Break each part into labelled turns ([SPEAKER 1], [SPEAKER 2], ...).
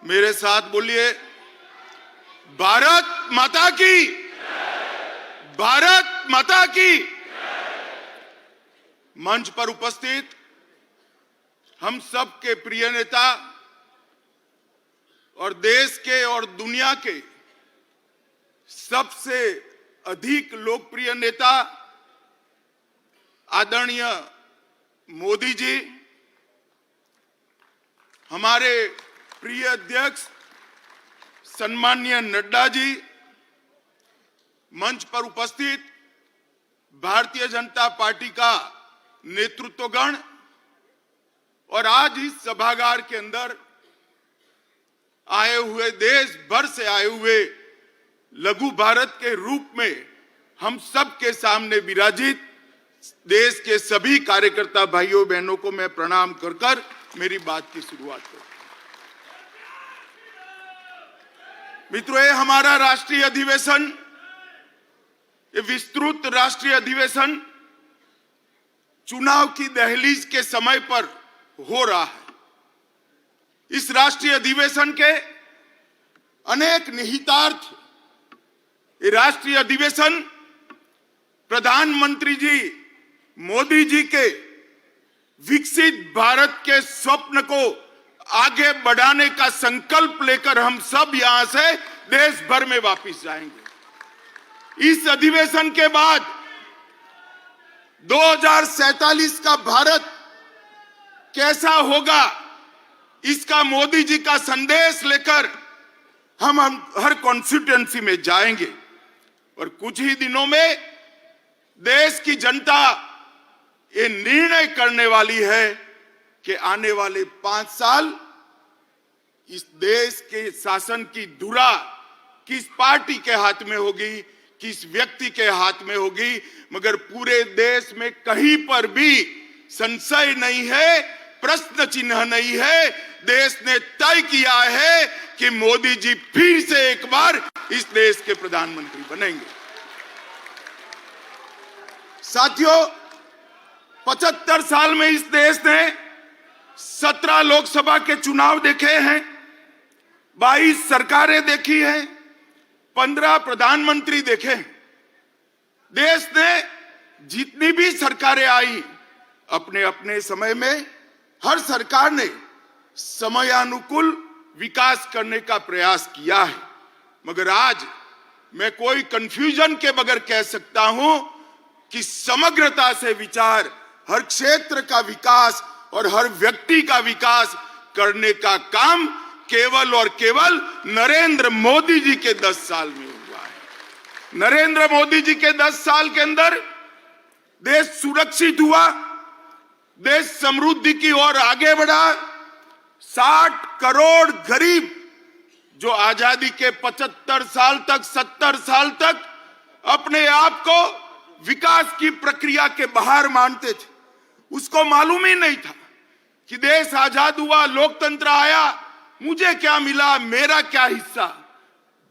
[SPEAKER 1] मेरे साथ बोलिए, भारत माता की, भारत माता की। मंच पर उपस्थित हम सब के प्रिय नेता और देश के और दुनिया के सबसे अधिक लोकप्रिय नेता आदरणीय मोदी जी, हमारे प्रिय अध्यक्ष सम्माननीय नड्डा जी, मंच पर उपस्थित भारतीय जनता पार्टी का नेतृत्वगण और आज इस सभागार के अंदर आए हुए, देश भर से आए हुए लघु भारत के रूप में हम सब के सामने विराजित देश के सभी कार्यकर्ता भाइयों बहनों को मैं प्रणाम कर कर मेरी बात की शुरुआत करूं। मित्रों, ये हमारा राष्ट्रीय अधिवेशन, ये विस्तृत राष्ट्रीय अधिवेशन चुनाव की दहलीज के समय पर हो रहा है। इस राष्ट्रीय अधिवेशन के अनेक निहितार्थ, ये राष्ट्रीय अधिवेशन प्रधानमंत्री जी मोदी जी के विकसित भारत के स्वप्न को आगे बढ़ाने का संकल्प लेकर हम सब यहां से देश भर में वापस जाएंगे। इस अधिवेशन के बाद 2047 का भारत कैसा होगा, इसका मोदी जी का संदेश लेकर हम हर कॉन्स्टिट्यूएंसी में जाएंगे और कुछ ही दिनों में देश की जनता ये निर्णय करने वाली है कि आने वाले 5 साल इस देश के शासन की धुरा किस पार्टी के हाथ में होगी, किस व्यक्ति के हाथ में होगी, मगर पूरे देश में कहीं पर भी संशय नहीं है, प्रश्न चिन्ह नहीं है। देश ने तय किया है कि मोदी जी फिर से एक बार इस देश के प्रधानमंत्री बनेंगे। साथियों, 75 साल में इस देश ने 17 लोकसभा के चुनाव देखे हैं, 22 सरकारें देखी हैं, 15 प्रधानमंत्री देखे। देश ने जितनी भी सरकारें आई, अपने अपने समय में हर सरकार ने समयानुकूल विकास करने का प्रयास किया है। मगर आज मैं कोई कंफ्यूजन के बगैर कह सकता हूं कि समग्रता से विचार, हर क्षेत्र का विकास और हर व्यक्ति का विकास करने का काम केवल और केवल नरेंद्र मोदी जी के 10 साल में हुआ है। नरेंद्र मोदी जी के 10 साल के अंदर देश सुरक्षित हुआ, देश समृद्धि की ओर आगे बढ़ा। 60 करोड़ गरीब जो आजादी के 75 साल तक, 70 साल तक अपने आप को विकास की प्रक्रिया के बाहर मानते थे, उसको मालूम ही नहीं था कि देश आजाद हुआ, लोकतंत्र आया, मुझे क्या मिला, मेरा क्या हिस्सा।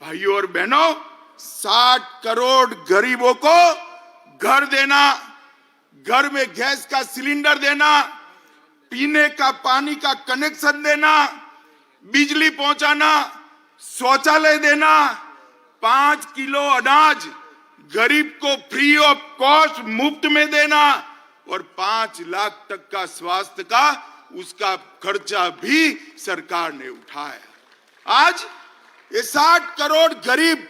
[SPEAKER 1] भाइयों और बहनों, 60 करोड़ गरीबों को घर देना, घर में गैस का सिलेंडर देना, पीने का पानी का कनेक्शन देना, बिजली पहुंचाना, शौचालय देना, 5 किलो अनाज गरीब को फ्री ऑफ कॉस्ट मुफ्त में देना और 5 लाख तक का स्वास्थ्य का उसका खर्चा भी सरकार ने उठाया। आज ये 60 करोड़ गरीब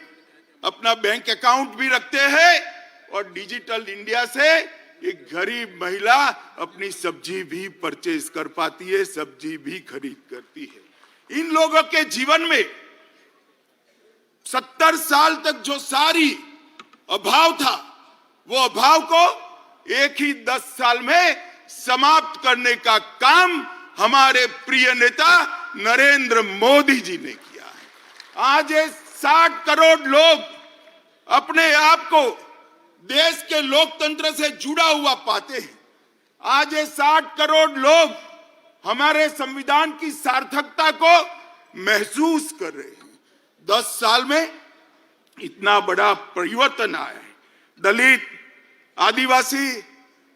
[SPEAKER 1] अपना बैंक अकाउंट भी रखते हैं और डिजिटल इंडिया से एक गरीब महिला अपनी सब्जी भी परचेज कर पाती है, सब्जी भी खरीद करती है। इन लोगों के जीवन में 70 साल तक जो सारी अभाव था, वो अभाव को एक ही 10 साल में समाप्त करने का काम हमारे प्रिय नेता नरेंद्र मोदी जी ने किया है। आज ये 60 करोड़ लोग अपने आप को देश के लोकतंत्र से जुड़ा हुआ पाते हैं। आज ये 60 करोड़ लोग हमारे संविधान की सार्थकता को महसूस कर रहे हैं। 10 साल में इतना बड़ा परिवर्तन आया है। दलित, आदिवासी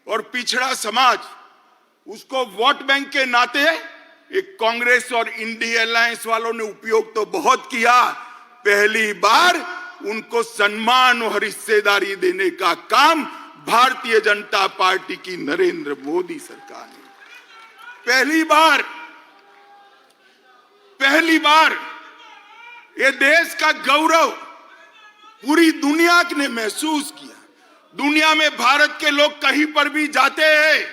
[SPEAKER 1] और पिछड़ा समाज उसको वोट बैंक के नाते एक कांग्रेस और इंडिया अलायंस वालों ने उपयोग तो बहुत किया, पहली बार उनको सम्मान और हिस्सेदारी देने का काम भारतीय जनता पार्टी की नरेंद्र मोदी सरकार ने पहली बार ये देश का गौरव पूरी दुनिया ने महसूस किया। दुनिया में भारत के लोग कहीं पर भी जाते हैं,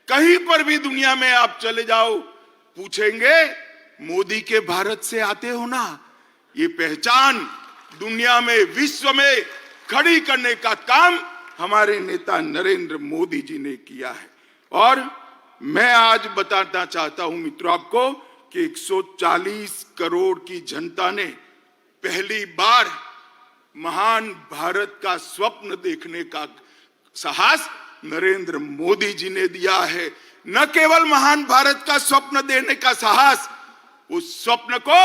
[SPEAKER 1] कहीं पर भी दुनिया में आप चले जाओ, पूछेंगे मोदी के भारत से आते हो ना। ये पहचान दुनिया में, विश्व में खड़ी करने का काम हमारे नेता नरेंद्र मोदी जी ने किया है। और मैं आज बताना चाहता हूं मित्रों आपको कि 140 करोड़ की जनता ने पहली बार महान भारत का स्वप्न देखने का साहस नरेंद्र मोदी जी ने दिया है। न केवल महान भारत का स्वप्न देने का साहस, उस स्वप्न को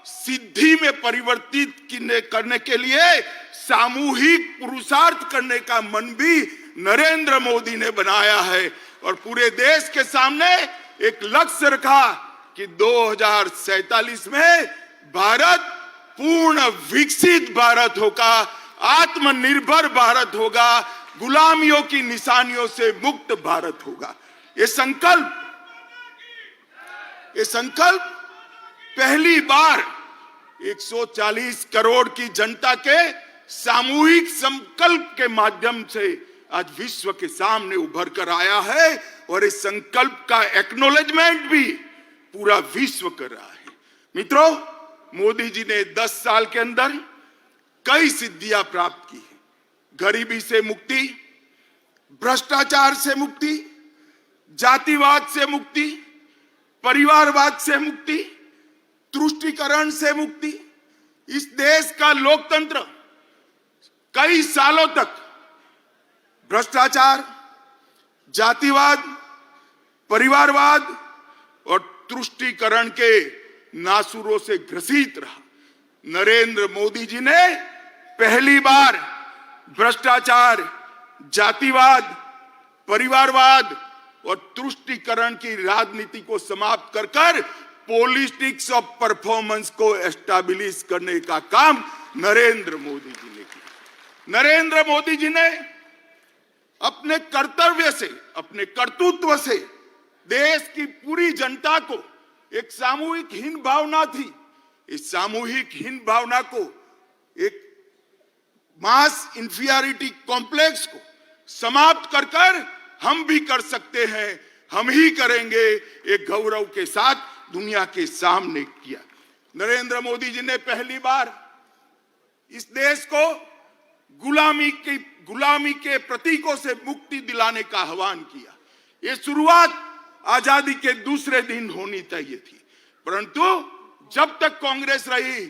[SPEAKER 1] सिद्धि में परिवर्तित करने के लिए सामूहिक पुरुषार्थ करने का मन भी नरेंद्र मोदी ने बनाया है। और पूरे देश के सामने एक लक्ष्य रखा कि 2047 में भारत पूर्ण विकसित भारत होगा, आत्मनिर्भर भारत होगा, गुलामियों की निशानियों से मुक्त भारत होगा। ये संकल्प पहली बार 140 करोड़ की जनता के सामूहिक संकल्प के माध्यम से आज विश्व के सामने उभर कर आया है। और इस संकल्प का एक्नॉलेजमेंट भी पूरा विश्व कर रहा है। मित्रों, मोदी जी ने 10 साल के अंदर कई सिद्धियां प्राप्त की है। गरीबी से मुक्ति, भ्रष्टाचार से मुक्ति, जातिवाद से मुक्ति, परिवारवाद से मुक्ति, तुष्टीकरण से मुक्ति। इस देश का लोकतंत्र कई सालों तक भ्रष्टाचार, जातिवाद, परिवारवाद और तुष्टीकरण के नासुरों से ग्रसित रहा। नरेंद्र मोदी जी ने पहली बार भ्रष्टाचार, जातिवाद, परिवारवाद और तुष्टीकरण की राजनीति को समाप्त कर पॉलिटिक्स ऑफ परफॉर्मेंस को एस्टैब्लिश करने का काम नरेंद्र मोदी जी ने किया। नरेंद्र मोदी जी ने अपने कर्तव्य से, अपने कर्तृत्व से देश की पूरी जनता को एक सामूहिक हीन भावना थी, इस सामूहिक हीन भावना को, एक मास इंफीरियरिटी कॉम्प्लेक्स को समाप्त कर हम भी कर सकते हैं, हम ही करेंगे, एक गौरव के साथ दुनिया के सामने किया। नरेंद्र मोदी जी ने पहली बार इस देश को गुलामी के प्रतीकों से मुक्ति दिलाने का आह्वान किया। ये शुरुआत आजादी के दूसरे दिन होनी चाहिए थी, परंतु जब तक कांग्रेस रही,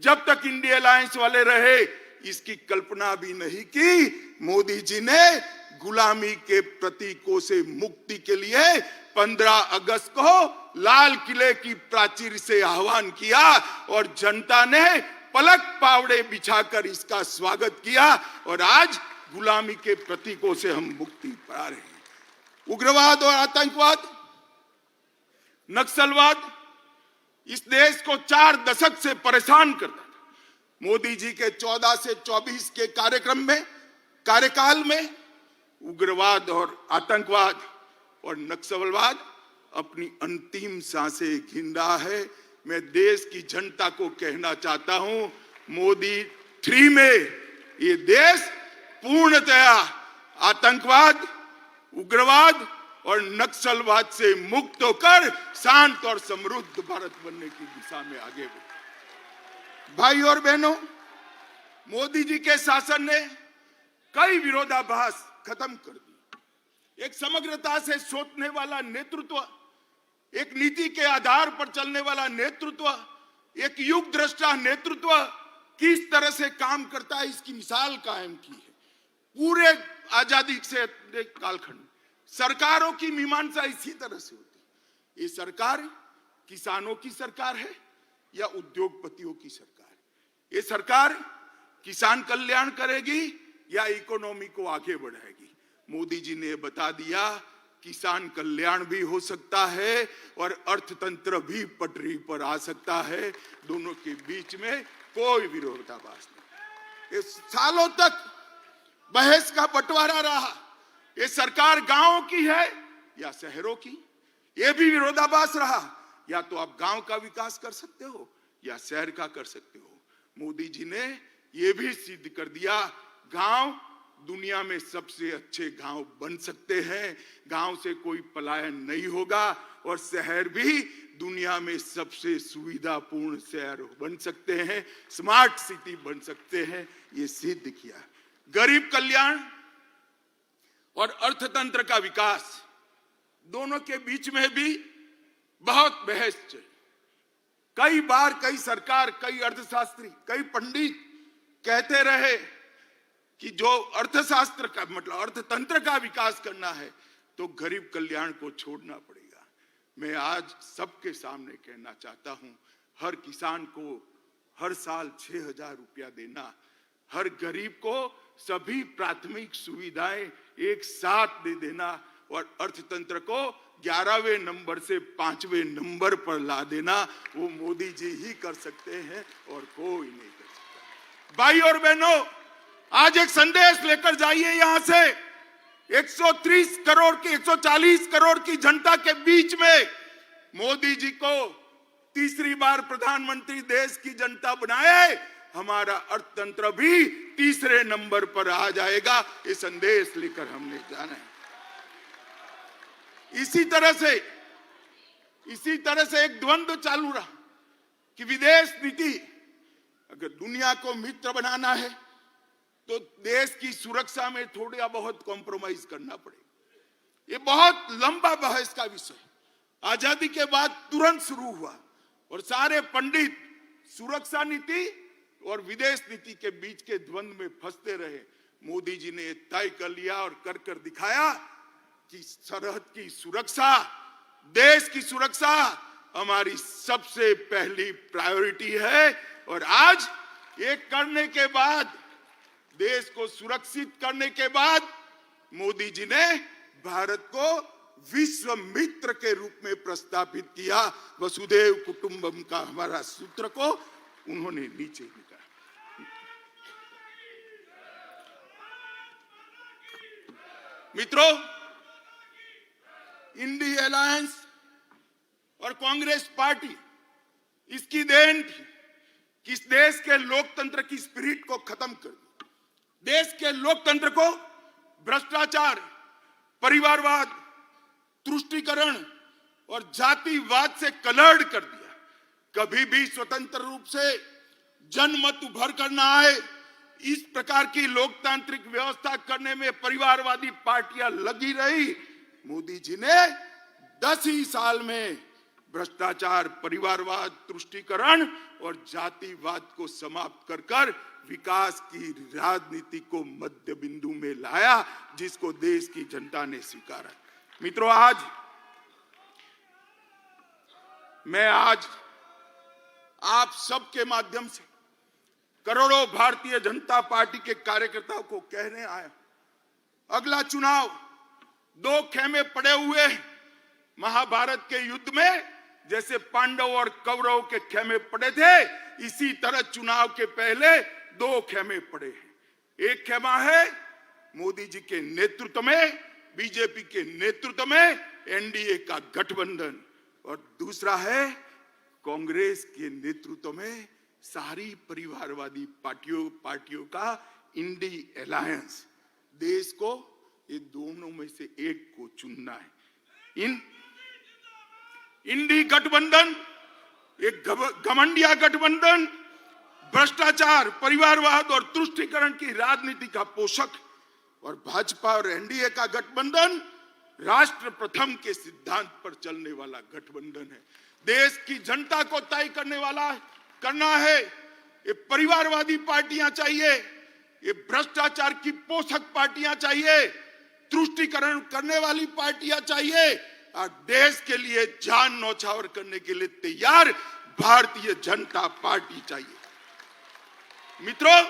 [SPEAKER 1] जब तक इंडिया अलायंस वाले रहे, इसकी कल्पना भी नहीं की। मोदी जी ने गुलामी के प्रतीकों से मुक्ति के लिए 15 अगस्त को लाल किले की प्राचीर से आह्वान किया और जनता ने पलक पावड़े बिछाकर इसका स्वागत किया। और आज गुलामी के प्रतीकों से हम मुक्ति पा रहे हैं। उग्रवाद और आतंकवाद, नक्सलवाद इस देश को 4 दशक से परेशान करता था। मोदी जी के 14 से 24 के कार्यकाल में उग्रवाद और आतंकवाद और नक्सलवाद अपनी अंतिम सांसें गिन रहा है। मैं देश की जनता को कहना चाहता हूं, मोदी 3 में ये देश पूर्णतया आतंकवाद, उग्रवाद और नक्सलवाद से मुक्त होकर शांत और समृद्ध भारत बनने की दिशा में आगे बढ़े। भाई और बहनों, मोदी जी के शासन ने कई विरोधाभास खत्म कर दी। एक समग्रता से सोचने वाला नेतृत्व, एक नीति के आधार पर चलने वाला नेतृत्व, एक युग दृष्टा नेतृत्व किस तरह से काम करता है, इसकी मिसाल कायम की है। पूरे आजादी से कालखंड सरकारों की मीमांसा इसी तरह से होती है। ये सरकार किसानों की सरकार है या उद्योगपतियों की सरकार है? ये सरकार किसान कल्याण करेगी या इकोनॉमी को आगे बढ़ाएगी? मोदी जी ने बता दिया किसान कल्याण भी हो सकता है और अर्थतंत्र भी पटरी पर आ सकता है। दोनों के बीच में कोई विरोधाभास नहीं। इस सालों तक बहस का बंटवारा रहा, ये सरकार गांव की है या शहरों की, ये भी विरोधाभास रहा। या तो आप गांव का विकास कर सकते हो या शहर का कर सकते हो। मोदी जी ने ये भी सिद्ध कर दिया, गांव दुनिया में सबसे अच्छे गांव बन सकते हैं, गांव से कोई पलायन नहीं होगा, और शहर भी दुनिया में सबसे सुविधापूर्ण शहर बन सकते हैं, स्मार्ट सिटी बन सकते हैं। ये सिद्ध किया। गरीब कल्याण और अर्थतंत्र का विकास, दोनों के बीच में भी बहुत बहस चली। कई बार कई सरकार, कई अर्थशास्त्री, कई पंडित कहते रहे कि जो अर्थशास्त्र का मतलब अर्थतंत्र का विकास करना है तो गरीब कल्याण को छोड़ना पड़ेगा। मैं आज सबके सामने कहना चाहता हूं, हर किसान को हर साल 6,000 रुपया देना, हर गरीब को सभी प्राथमिक सुविधाएं एक साथ दे देना, और अर्थतंत्र को 11वें नंबर से 5वें नंबर पर ला देना, वो मोदी जी ही कर सकते हैं और कोई नहीं कर सकता। भाई और बहनों, आज एक संदेश लेकर जाइए यहां से। 130 करोड़ की 140 करोड़ की जनता के बीच में मोदी जी को तीसरी बार प्रधानमंत्री देश की जनता बनाए, हमारा अर्थतंत्र भी तीसरे नंबर पर आ जाएगा। ये संदेश लेकर हमने जाना है। इसी तरह से एक द्वंद्व चालू रहा कि विदेश नीति, अगर दुनिया को मित्र बनाना है तो देश की सुरक्षा में थोड़ा बहुत कॉम्प्रोमाइज करना पड़ेगा। ये बहुत लंबा बहस का विषय आजादी के बाद तुरंत शुरू हुआ, और सारे पंडित सुरक्षा नीति और विदेश नीति के बीच के द्वंद्व में फंसते रहे। मोदी जी ने तय कर लिया और कर दिखाया कि सरहद की सुरक्षा, देश की सुरक्षा हमारी सबसे पहली प्रायोरिटी है। और आज ये करने के बाद, देश को सुरक्षित करने के बाद, मोदी जी ने भारत को विश्व मित्र के रूप में प्रस्तावित किया। वसुधैव कुटुंबकम का हमारा सूत्र को उन्होंने नीचे लिखा। मित्रों, इंडी अलायंस और कांग्रेस पार्टी, इसकी देन थी कि इस देश के लोकतंत्र की स्पिरिट को खत्म कर दिया। देश के लोकतंत्र को भ्रष्टाचार, परिवारवाद, तुष्टीकरण और जातिवाद से कलर्ड कर दिया। कभी भी स्वतंत्र रूप से जनमत उभर कर ना आए, इस प्रकार की लोकतांत्रिक व्यवस्था करने में परिवारवादी पार्टियां लगी रही। मोदी जी ने 10 ही साल में भ्रष्टाचार, परिवारवाद, तुष्टीकरण और जातिवाद को समाप्त कर विकास की राजनीति को मध्य बिंदु में लाया, जिसको देश की जनता ने स्वीकारा। मित्रों, मैं आज आप सबके माध्यम से करोड़ों भारतीय जनता पार्टी के कार्यकर्ताओं को कहने आया, अगला चुनाव 2 खेमे पड़े हुए हैं। महाभारत के युद्ध में जैसे पांडव और कौरव के खेमे पड़े थे, इसी तरह चुनाव के पहले 2 खेमे पड़े हैं। एक खेमा है मोदी जी के नेतृत्व में, बीजेपी के नेतृत्व में एनडीए का गठबंधन, और दूसरा है कांग्रेस के नेतृत्व में सारी परिवारवादी पार्टियों का इंडी अलायंस। देश को ये दोनों में से एक को चुनना है। इंडी गठबंधन एक घमंडिया गठबंधन, भ्रष्टाचार, परिवारवाद और तुष्टीकरण की राजनीति का पोषक, और भाजपा और एनडीए का गठबंधन राष्ट्र प्रथम के सिद्धांत पर चलने वाला गठबंधन है। देश की जनता को तय करना है। ये परिवारवादी पार्टियां चाहिए, ये भ्रष्टाचार की पोषक पार्टियां चाहिए, तुष्टीकरण करने वाली पार्टियां चाहिए, और देश के लिए जान न्यौछावर करने के लिए तैयार भारतीय जनता पार्टी चाहिए। मित्रों,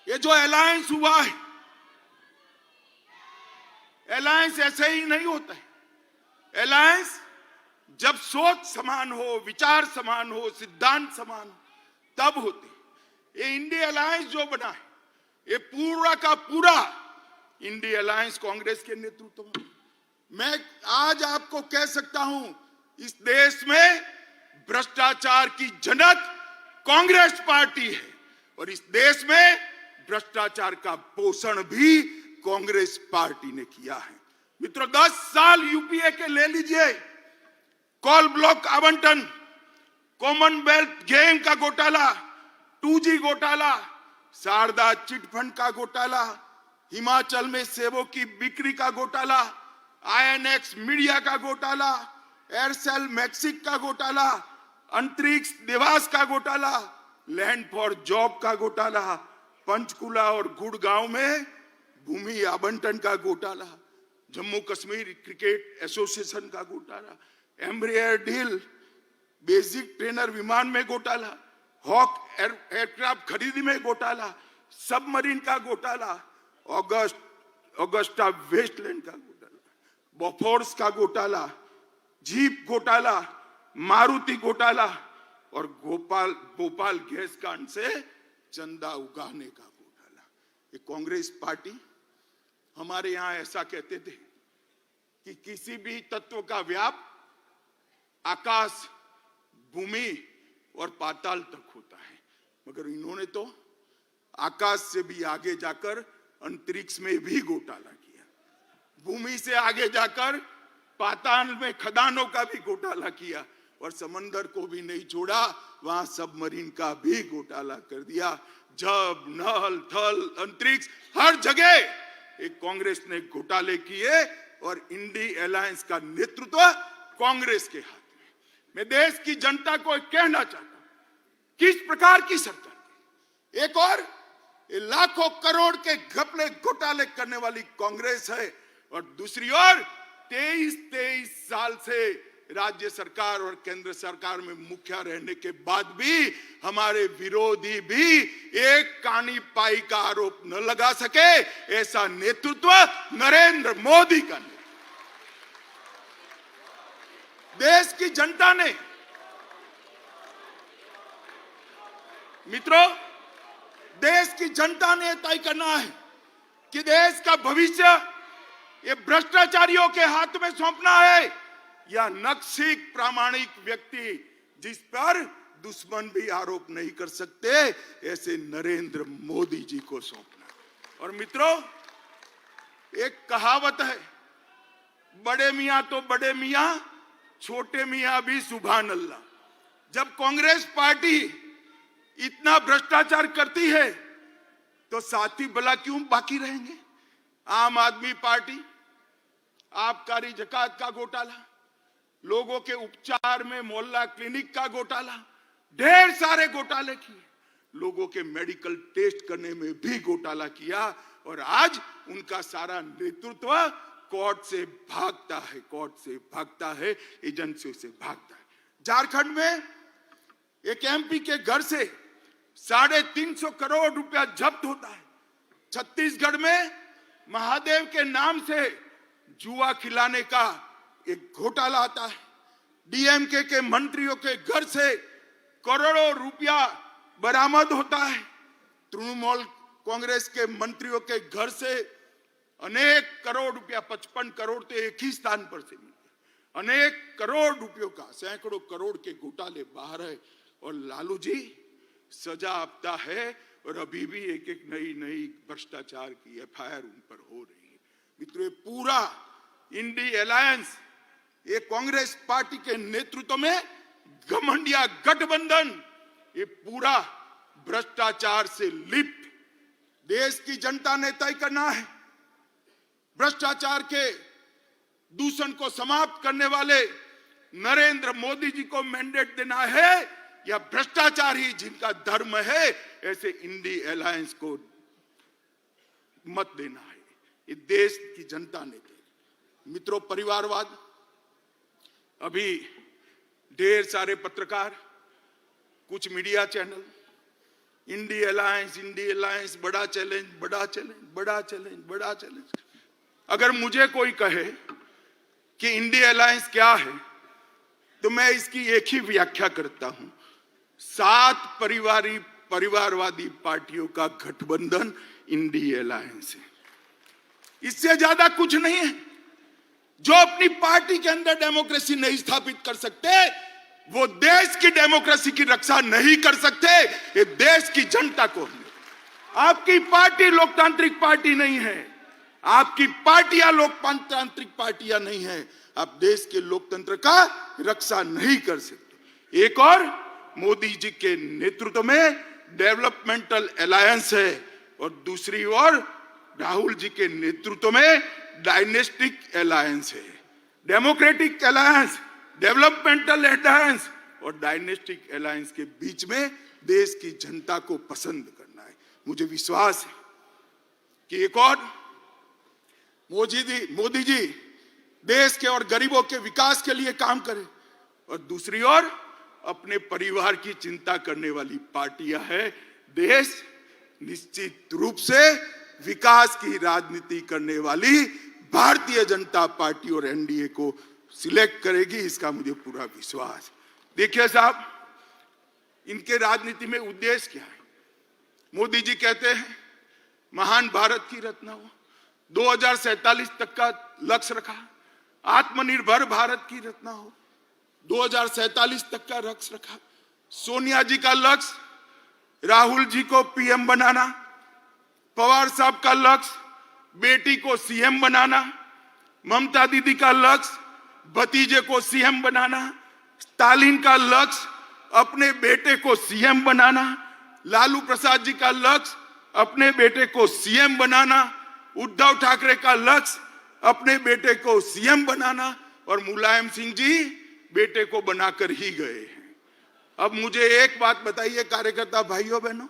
[SPEAKER 1] ये जो अलायंस हुआ है, अलायंस ऐसे ही नहीं होता है। अलायंस जब सोच समान हो, विचार समान हो, सिद्धांत समान हो, तब होते। ये इंडिया अलायंस जो बना है, ये पूरा का पूरा इंडिया अलायंस कांग्रेस के नेतृत्व में। मैं आज आपको कह सकता हूं, इस देश में भ्रष्टाचार की जनक कांग्रेस पार्टी है और इस देश में भ्रष्टाचार का पोषण भी कांग्रेस पार्टी ने किया है। मित्रों, 10 साल यूपीए के ले लीजिए, कॉल ब्लॉक आवंटन, कॉमनवेल्थ गेम का घोटाला, 2G घोटाला, शारदा चिटफंड का घोटाला, हिमाचल में सेबों की बिक्री का घोटाला, INX मीडिया का घोटाला, एयरसेल मैक्सिस का घोटाला, अंतरिक्ष निवास का घोटाला, लैंड फॉर जॉब का घोटाला, पंचकुला और गुड़गांव में भूमि आवंटन का घोटाला, जम्मू कश्मीर क्रिकेट एसोसिएशन का घोटाला, एम्ब्रियर डील, बेसिक ट्रेनर विमान में घोटाला, हॉक एयरक्राफ्ट खरीदी में घोटाला, सबमरीन का घोटाला, ऑगस्टा वेस्टलैंड का घोटाला, बोफोर्स का घोटाला, जीप घोटाला, मारुति घोटाला और भोपाल गैस कांड से चंदा उगाने का घोटाला। ये कांग्रेस पार्टी, हमारे यहां ऐसा कहते थे कि किसी भी तत्व का व्याप आकाश, भूमि और पाताल तक होता है, मगर इन्होंने तो आकाश से भी आगे जाकर अंतरिक्ष में भी घोटाला किया, भूमि से आगे जाकर पाताल में खदानों का भी घोटाला किया और समंदर को भी नहीं छोड़ा, वहां सबमरीन का भी घोटाला कर दिया। जब, नल, थल, अंतरिक्ष, हर जगह एक कांग्रेस ने घोटाले किए और इंडिया अलायंस का नेतृत्व कांग्रेस के हाथ में। मैं देश की जनता को कहना चाहता हूं, किस प्रकार की सरकार, एक और लाखों करोड़ के घपले घोटाले करने वाली कांग्रेस है और दूसरी ओर 23 साल से राज्य सरकार और केंद्र सरकार में मुखिया रहने के बाद भी हमारे विरोधी भी एक कानी पाई का आरोप न लगा सके, ऐसा नेतृत्व नरेंद्र मोदी का नेतृत्व। देश की जनता ने, मित्रों, देश की जनता ने तय करना है कि देश का भविष्य ये भ्रष्टाचारियों के हाथ में सौंपना है या नक्सिक प्रामाणिक व्यक्ति जिस पर दुश्मन भी आरोप नहीं कर सकते, ऐसे नरेंद्र मोदी जी को सौंपना। और मित्रों, एक कहावत है, बड़े मियां तो बड़े मियां, छोटे मियां भी सुभान अल्लाह। जब कांग्रेस पार्टी इतना भ्रष्टाचार करती है तो साथी भला क्यों बाकी रहेंगे? आम आदमी पार्टी आबकारी जकात का घोटाला, लोगों के उपचार में मोहल्ला क्लिनिक का घोटाला, ढेर सारे घोटाले किए, लोगों के मेडिकल टेस्ट करने में भी घोटाला किया और आज उनका सारा नेतृत्व कोर्ट से भागता है, कोर्ट से भागता है, एजेंसियों से भागता है। झारखंड में एक MP के घर से 350 करोड़ रुपया जब्त होता है। छत्तीसगढ़ में महादेव के नाम से जुआ खिलाने का एक घोटाला आता है। DMK के मंत्रियों के घर से करोड़ों रुपया बरामद होता है। तृणमूल कांग्रेस के मंत्रियों के घर से अनेक करोड़ रुपया, 55 करोड़ तो एक ही स्थान पर से मिलते, अनेक करोड़ रुपयों का, सैकड़ों करोड़ के घोटाले बाहर है और लालू जी सजा आपता है और अभी भी एक एक नई भ्रष्टाचार की FIR उन पर हो रही है। मित्रों, पूरा इंडिया अलायंस, ये कांग्रेस पार्टी के नेतृत्व में घमंडिया गठबंधन, ये पूरा भ्रष्टाचार से लिप्त। देश की जनता ने तय करना है, भ्रष्टाचार के दूषण को समाप्त करने वाले नरेंद्र मोदी जी को मैंडेट देना है या भ्रष्टाचार ही जिनका धर्म है, ऐसे इंडिया अलायंस को मत देना है। ये देश की जनता ने दे। मित्रों, परिवारवाद, अभी ढेर सारे पत्रकार, कुछ मीडिया चैनल, इंडिया अलायंस बड़ा चैलेंज, बड़ा चैलेंज, बड़ा चैलेंज, बड़ा चैलेंज। अगर मुझे कोई कहे कि इंडिया अलायंस क्या है, तो मैं इसकी एक ही व्याख्या करता हूं, 7 परिवारवादी पार्टियों का गठबंधन इंडिया अलायंस है। इससे ज्यादा कुछ नहीं है। जो अपनी पार्टी के अंदर डेमोक्रेसी नहीं स्थापित कर सकते, वो देश की डेमोक्रेसी की रक्षा नहीं कर सकते। ये देश की जनता को, आपकी पार्टी लोकतांत्रिक पार्टी नहीं है, आपकी पार्टियां लोकतांत्रिक पार्टियां नहीं है, आप देश के लोकतंत्र का रक्षा नहीं कर सकते। एक और मोदी जी के नेतृत्व में डेवलपमेंटल अलायंस है और दूसरी ओर राहुल जी के नेतृत्व में डायनेस्टिक अलायंस है। डेमोक्रेटिक अलायंस, डेवलपमेंटल अलायंस और डायनेस्टिक अलायंस के बीच में देश की जनता को पसंद करना है। मुझे विश्वास है कि एक और मोदी जी देश के और गरीबों के विकास के लिए काम करें और दूसरी ओर अपने परिवार की चिंता करने वाली पार्टियां है। देश निश्चित रूप से विकास की राजनीति करने वाली भारतीय जनता पार्टी और एनडीए को सिलेक्ट करेगी, इसका मुझे पूरा विश्वास। देखिए साहब, इनके राजनीति में उद्देश्य क्या है? मोदी जी कहते हैं महान भारत की रचना हो, 2047 तक का लक्ष्य रखा, आत्मनिर्भर भारत की रचना हो, 2047 तक का लक्ष्य रखा। सोनिया जी का लक्ष्य राहुल जी को पीएम बनाना, पवार साहब का लक्ष्य बेटी को सीएम बनाना, ममता दीदी का लक्ष्य भतीजे को सीएम बनाना, स्टालिन का लक्ष्य अपने बेटे को सीएम बनाना, लालू प्रसाद जी का लक्ष्य अपने बेटे को सीएम बनाना, उद्धव ठाकरे का लक्ष्य अपने बेटे को सीएम बनाना और मुलायम सिंह जी बेटे को बनाकर ही गए हैं। अब मुझे एक बात बताइए कार्यकर्ता भाइयों बहनों,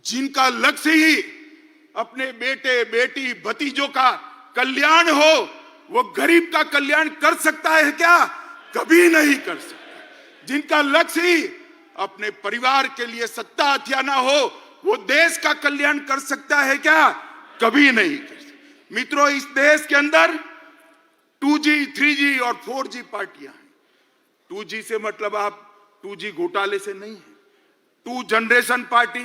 [SPEAKER 1] जिनका लक्ष्य ही अपने बेटे बेटी भतीजों का कल्याण हो, वो गरीब का कल्याण कर सकता है क्या? कभी नहीं कर सकता। जिनका लक्ष्य ही अपने परिवार के लिए सत्ता हथियाना हो, वो देश का कल्याण कर सकता है क्या? कभी नहीं कर सकता। मित्रों, इस देश के अंदर 2G, 3G और 4G पार्टियां हैं। 2G से मतलब आप 2G घोटाले से नहीं है। 2 generation party,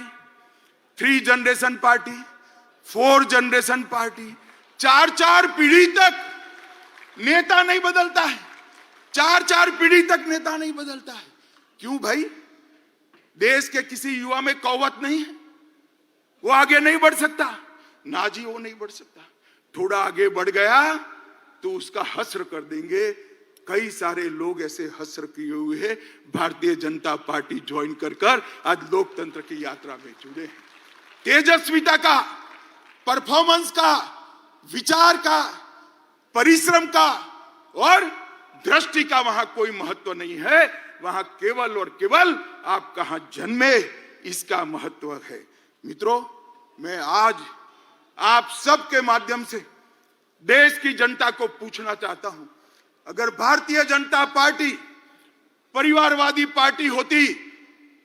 [SPEAKER 1] 3 generation party, 4 generation party, 4 पीढ़ी तक नेता नहीं बदलता है। 4 पीढ़ी तक नेता नहीं बदलता है। क्यों भाई? देश के किसी युवा में कौवत नहीं है, वो आगे नहीं बढ़ सकता? ना जी, वो नहीं बढ़ सकता। थोड़ा आगे बढ़ गया तो उसका हस्र कर देंगे। कई सारे लोग ऐसे हस्र किए हुए हैं, भारतीय जनता पार्टी ज्वाइन कर आज लोकतंत्र की यात्रा में जुड़े हैं। तेजस्विता का, परफॉर्मेंस का, विचार का, परिश्रम का और दृष्टि का वहां कोई महत्व नहीं है। वहां केवल और केवल आप कहां जन्मे, इसका महत्व है। मित्रों, मैं आज आप सबके माध्यम से देश की जनता को पूछना चाहता हूं, अगर भारतीय जनता पार्टी परिवारवादी पार्टी होती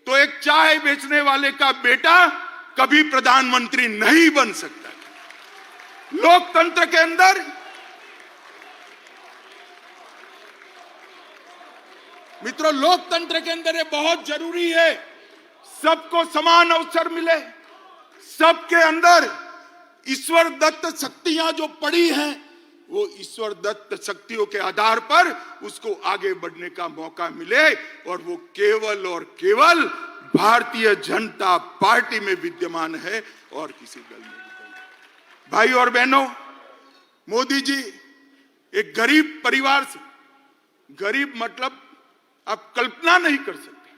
[SPEAKER 1] तो एक चाय बेचने वाले का बेटा कभी प्रधानमंत्री नहीं बन सकता। लोकतंत्र के अंदर मित्रों, लोकतंत्र के अंदर ये बहुत जरूरी है, सबको समान अवसर मिले, सबके अंदर ईश्वर दत्त शक्तियां जो पड़ी हैं, वो ईश्वर दत्त शक्तियों के आधार पर उसको आगे बढ़ने का मौका मिले और वो केवल और केवल भारतीय जनता पार्टी में विद्यमान है और किसी दल में नहीं। भाई और बहनों, मोदी जी एक गरीब परिवार से, गरीब मतलब आप कल्पना नहीं कर सकते,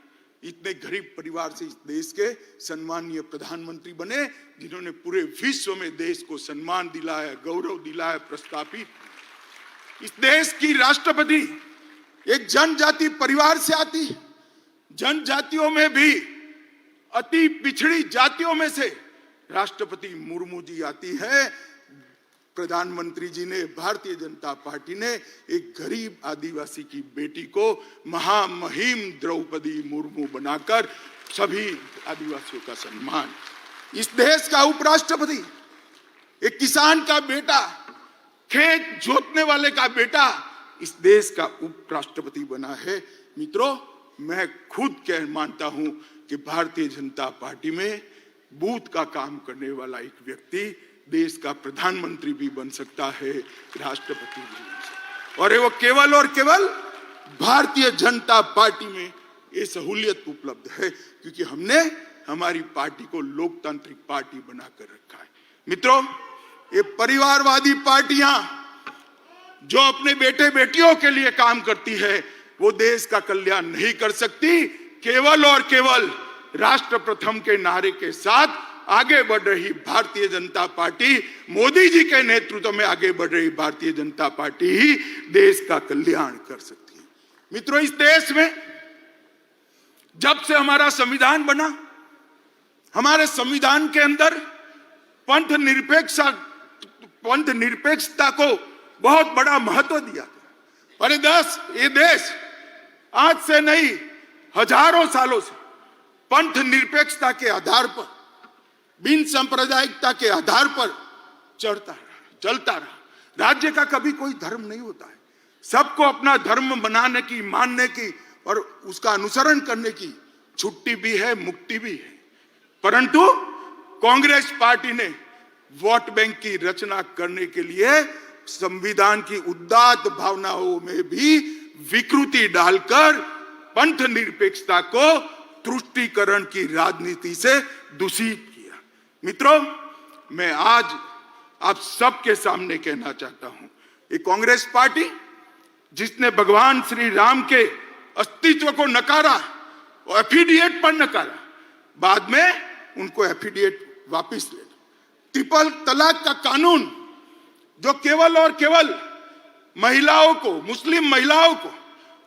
[SPEAKER 1] इतने गरीब परिवार से इस देश के सम्मानीय प्रधानमंत्री बने, जिन्होंने पूरे विश्व में देश को सम्मान दिलाया, गौरव दिलाया, प्रस्थापित। इस देश की राष्ट्रपति एक जनजाति परिवार से आती है। जनजातियों में भी अति पिछड़ी जातियों में से राष्ट्रपति मुर्मू जी आती है। प्रधानमंत्री जी ने, भारतीय जनता पार्टी ने एक गरीब आदिवासी की बेटी को महामहिम द्रौपदी मुर्मू बनाकर सभी आदिवासियों का सम्मान। इस देश का उपराष्ट्रपति एक किसान का बेटा खेत जोतने वाले का बेटा इस देश का उपराष्ट्रपति बना है। मित्रों, मैं खुद कह मानता हूं कि भारतीय जनता पार्टी में बूथ का काम करने वाला एक व्यक्ति देश का प्रधानमंत्री भी बन सकता है, राष्ट्रपति भी बन सकता है। और वो केवल और केवल भारतीय जनता पार्टी में ये सहूलियत उपलब्ध है क्योंकि हमने हमारी पार्टी को लोकतांत्रिक पार्टी बनाकर रखा है। मित्रों, ये परिवारवादी पार्टियां जो अपने बेटे बेटियों के लिए काम करती है वो देश का कल्याण नहीं कर सकती। केवल और केवल राष्ट्र प्रथम के नारे के साथ आगे बढ़ रही भारतीय जनता पार्टी, मोदी जी के नेतृत्व में आगे बढ़ रही भारतीय जनता पार्टी ही देश का कल्याण कर सकती है। मित्रों, इस देश में जब से हमारा संविधान बना, हमारे संविधान के अंदर पंथ निरपेक्षता को बहुत बड़ा महत्व दिया गया। अरे ये देश आज से नहीं, हजारों सालों से पंथ निरपेक्षता के आधार पर, बिन सांप्रदायिकता के आधार पर चलता रहा। राज्य का कभी कोई धर्म नहीं होता है। सबको अपना धर्म बनाने की, मानने की और उसका अनुसरण करने की छुट्टी भी है, मुक्ति भी है। परंतु कांग्रेस पार्टी ने वोट बैंक की रचना करने के लिए संविधान की उदात्त भावनाओं में भी विकृति डालकर पंथ निरपेक्षता को तुष्टीकरण की राजनीति से दूषित किया। मित्रों, मैं आज आप सबके सामने कहना चाहता हूं, ये कांग्रेस पार्टी जिसने भगवान श्री राम के अस्तित्व को नकारा और एफिडेविट पर नकारा, बाद में उनको एफिडेविट वापस लेना, ट्रिपल तलाक का कानून जो केवल और केवल महिलाओं को, मुस्लिम महिलाओं को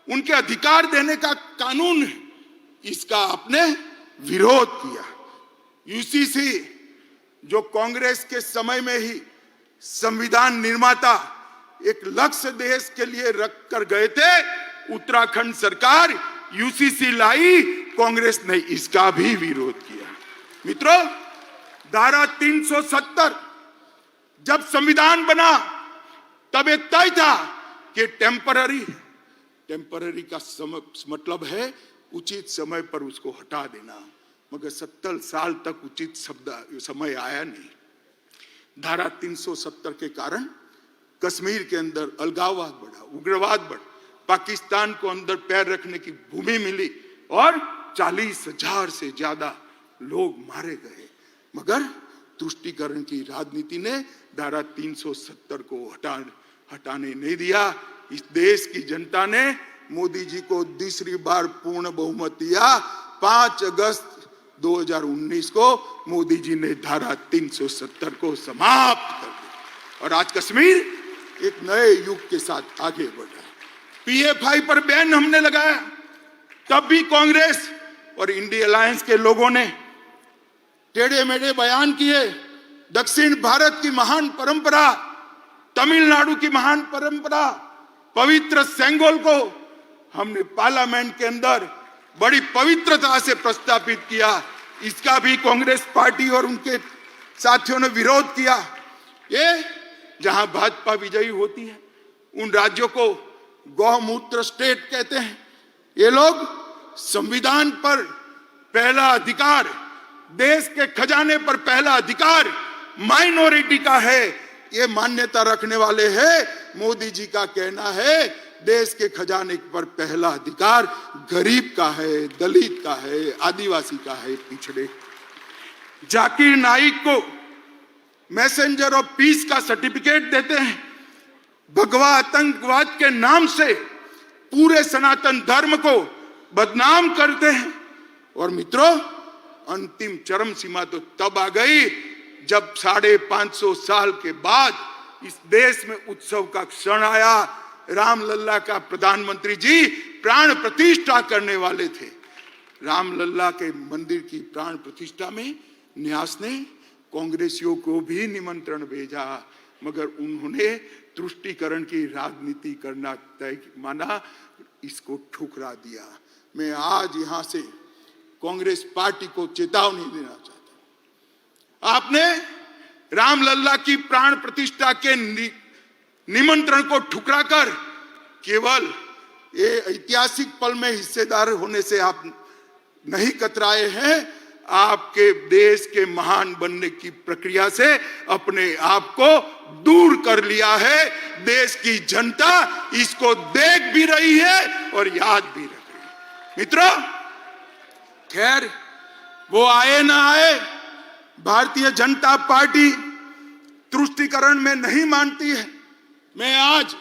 [SPEAKER 1] उनके अधिकार देने का कानून है, इसका आपने विरोध किया। यूसीसी जो कांग्रेस के समय में ही संविधान निर्माता एक लक्ष्य देश के लिए रख कर गए थे, उत्तराखंड सरकार यूसीसी लाई, कांग्रेस ने इसका भी विरोध किया। मित्रों, धारा 370 जब संविधान बना तब ये तय था कि टेम्पररी का मतलब है उचित समय पर उसको हटा देना, मगर 70 साल तक उचित समय आया नहीं। धारा 370 के कारण कश्मीर के अंदर अलगाववाद बढ़ा, उग्रवाद बढ़ा, पाकिस्तान को अंदर पैर रखने की भूमि मिली और 40,000 से ज्यादा लोग मारे गए। मगर तुष्टीकरण की राजनीति ने धारा 370 को हटाने नहीं दिया। इस देश की जनता ने मोदी जी को दूसरी बार पूर्ण बहुमत दिया। 5 अगस्त 2019 को मोदी जी ने धारा 370 को समाप्त कर दिया और आज कश्मीर एक नए युग के साथ आगे बढ़ रहा है। पीएफआई पर बैन हमने लगाया, तब भी कांग्रेस और इंडिया अलायंस के लोगों ने टेढ़े मेढ़े बयान किए। दक्षिण भारत की महान परंपरा, तमिलनाडु की महान परंपरा, पवित्र सेंगोल को हमने पार्लियामेंट के अंदर बड़ी पवित्रता से प्रस्तावित किया। इसका भी कांग्रेस पार्टी और उनके साथियों ने विरोध किया। ये जहां भाजपा विजयी होती है उन राज्यों को गौमूत्र स्टेट कहते हैं। ये लोग संविधान पर पहला अधिकार, देश के खजाने पर पहला अधिकार माइनॉरिटी का है, ये मान्यता रखने वाले हैं। मोदी जी का कहना है देश के खजाने पर पहला अधिकार गरीब का है, दलित का है, आदिवासी का है, पिछड़े। जाकिर नाइक को मैसेंजर ऑफ पीस का सर्टिफिकेट देते हैं, भगवा आतंकवाद के नाम से पूरे सनातन धर्म को बदनाम करते हैं। और मित्रों, अंतिम चरम सीमा तो तब आ गई जब 550 साल के बाद इस देश में उत्सव का क्षण आया। रामलला का प्रधानमंत्री जी प्राण प्रतिष्ठा करने वाले थे। रामलला के मंदिर की प्राण प्रतिष्ठा में न्यास ने कांग्रेसियों को भी निमंत्रण भेजा, मगर उन्होंने तुष्टीकरण की राजनीति करना तय माना, इसको ठुकरा दिया। मैं आज यहां से कांग्रेस पार्टी को चेतावनी देना चाहता हूं। आपने रामलला की प्राण प्रतिष्ठा के निमंत्रण को ठुकराकर केवल ये ऐतिहासिक पल में हिस्सेदार होने से आप नहीं कतराए हैं, आपके देश के महान बनने की प्रक्रिया से अपने आप को दूर कर लिया है। देश की जनता इसको देख भी रही है और याद भी रख रही है। मित्रों, खैर वो आए ना आए, भारतीय जनता पार्टी तुष्टीकरण में नहीं मानती है। मैं आज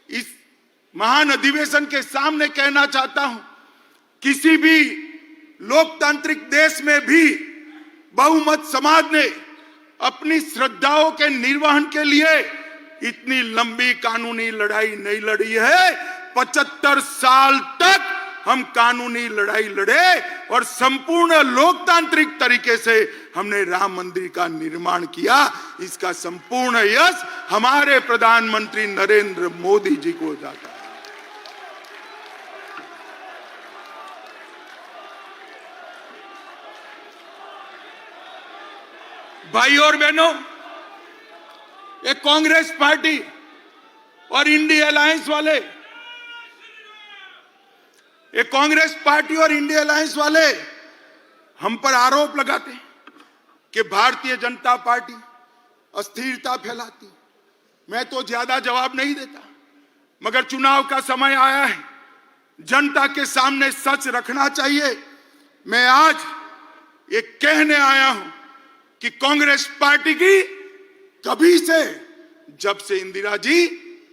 [SPEAKER 1] इस महान अधिवेशन के सामने कहना चाहता हूं, किसी भी लोकतांत्रिक देश में भी बहुमत समाज ने अपनी श्रद्धाओं के निर्वहन के लिए इतनी लंबी कानूनी लड़ाई नहीं लड़ी है। 75 साल तक हम कानूनी लड़ाई लड़े और संपूर्ण लोकतांत्रिक तरीके से हमने राम मंदिर का निर्माण किया। इसका संपूर्ण यश हमारे प्रधानमंत्री नरेंद्र मोदी जी को जाता है। भाई और बहनों, एक कांग्रेस पार्टी और इंडिया अलायंस वाले, एक कांग्रेस पार्टी और इंडिया अलायंस वाले हम पर आरोप लगाते हैं कि भारतीय जनता पार्टी अस्थिरता फैलाती। मैं तो ज्यादा जवाब नहीं देता, मगर चुनाव का समय आया है, जनता के सामने सच रखना चाहिए। मैं आज ये कहने आया हूं कि कांग्रेस पार्टी की कभी से, जब से इंदिरा जी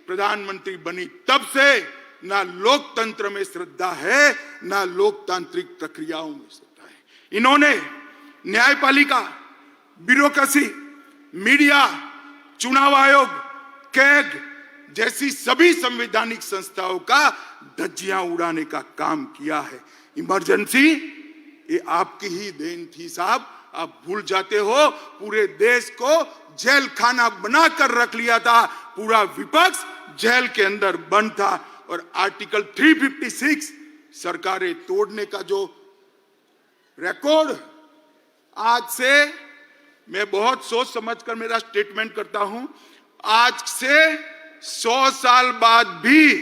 [SPEAKER 1] प्रधानमंत्री बनी तब से ना लोकतंत्र में श्रद्धा है, ना लोकतांत्रिक प्रक्रियाओं में श्रद्धा है। इन्होंने न्यायपालिका, ब्यूरोक्रेसी, मीडिया, चुनाव आयोग, कैग जैसी सभी संवैधानिक संस्थाओं का धज्जियां उड़ाने का काम किया है। इमरजेंसी ये आपकी ही देन थी साहब, आप भूल जाते हो। पूरे देश को जेल खाना बनाकर रख लिया था, पूरा विपक्ष जेल के अंदर बंद था। और आर्टिकल 356 सरकारें तोड़ने का जो रिकॉर्ड, आज से मैं बहुत सोच समझकर मेरा स्टेटमेंट करता हूं, आज से 100 साल बाद भी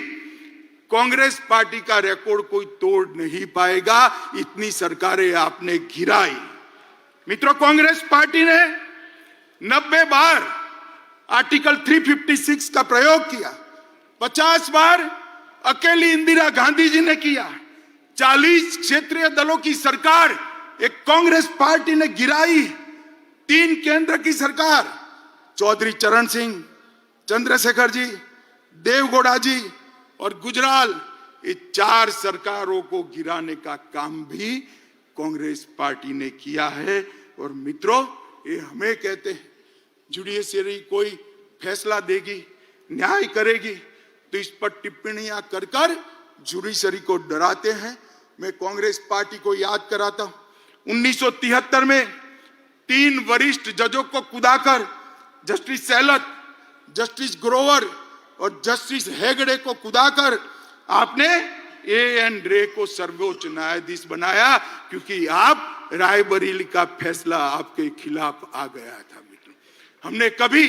[SPEAKER 1] कांग्रेस पार्टी का रिकॉर्ड कोई तोड़ नहीं पाएगा। इतनी सरकारें आपने गिराई। मित्रों, कांग्रेस पार्टी ने 90 बार आर्टिकल 356 का प्रयोग किया, 50 बार अकेली इंदिरा गांधी जी ने किया। 40 क्षेत्रीय दलों की सरकार एक कांग्रेस पार्टी ने गिराई। 3 केंद्र की सरकार, चौधरी चरण सिंह, चंद्रशेखर जी, देवगौड़ा जी और गुजराल, ये 4 सरकारों को गिराने का काम भी कांग्रेस पार्टी ने किया है। और मित्रों, ये हमें कहते हैं जुडिशरी कोई फैसला देगी, न्याय करेगी, तो इस पर टिप्पणियां कर कर जुडिशरी को डराते हैं। मैं कांग्रेस पार्टी को याद कराता हूं, 1973 में 3 वरिष्ठ जजों को कुदाकर जस्टिस सेहलत, जस्टिस ग्रोवर और जस्टिस हेगड़े को कुदाकर आपने एएन रे को सर्वोच्च न्यायाधीश बनाया, क्योंकि आप रायबरेली का फैसला आपके खिलाफ आ गया था। मित्रों, हमने कभी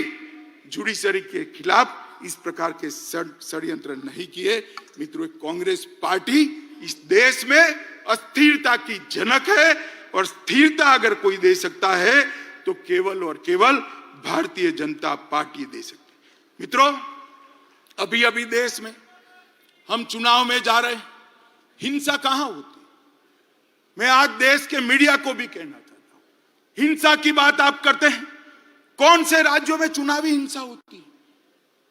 [SPEAKER 1] जुडिशरी के खिलाफ इस प्रकार के षड्यंत्र नहीं किए। मित्रों, कांग्रेस पार्टी इस देश में अस्थिरता की जनक है, और स्थिरता अगर कोई दे सकता है तो केवल और केवल भारतीय जनता पार्टी दे सकती है। मित्रों, अभी अभी देश में हम चुनाव में जा रहे हैं, हिंसा कहां होती? मैं आज देश के मीडिया को भी कहना चाहता हूं, हिंसा की बात आप करते हैं, कौन से राज्यों में चुनावी हिंसा होती है?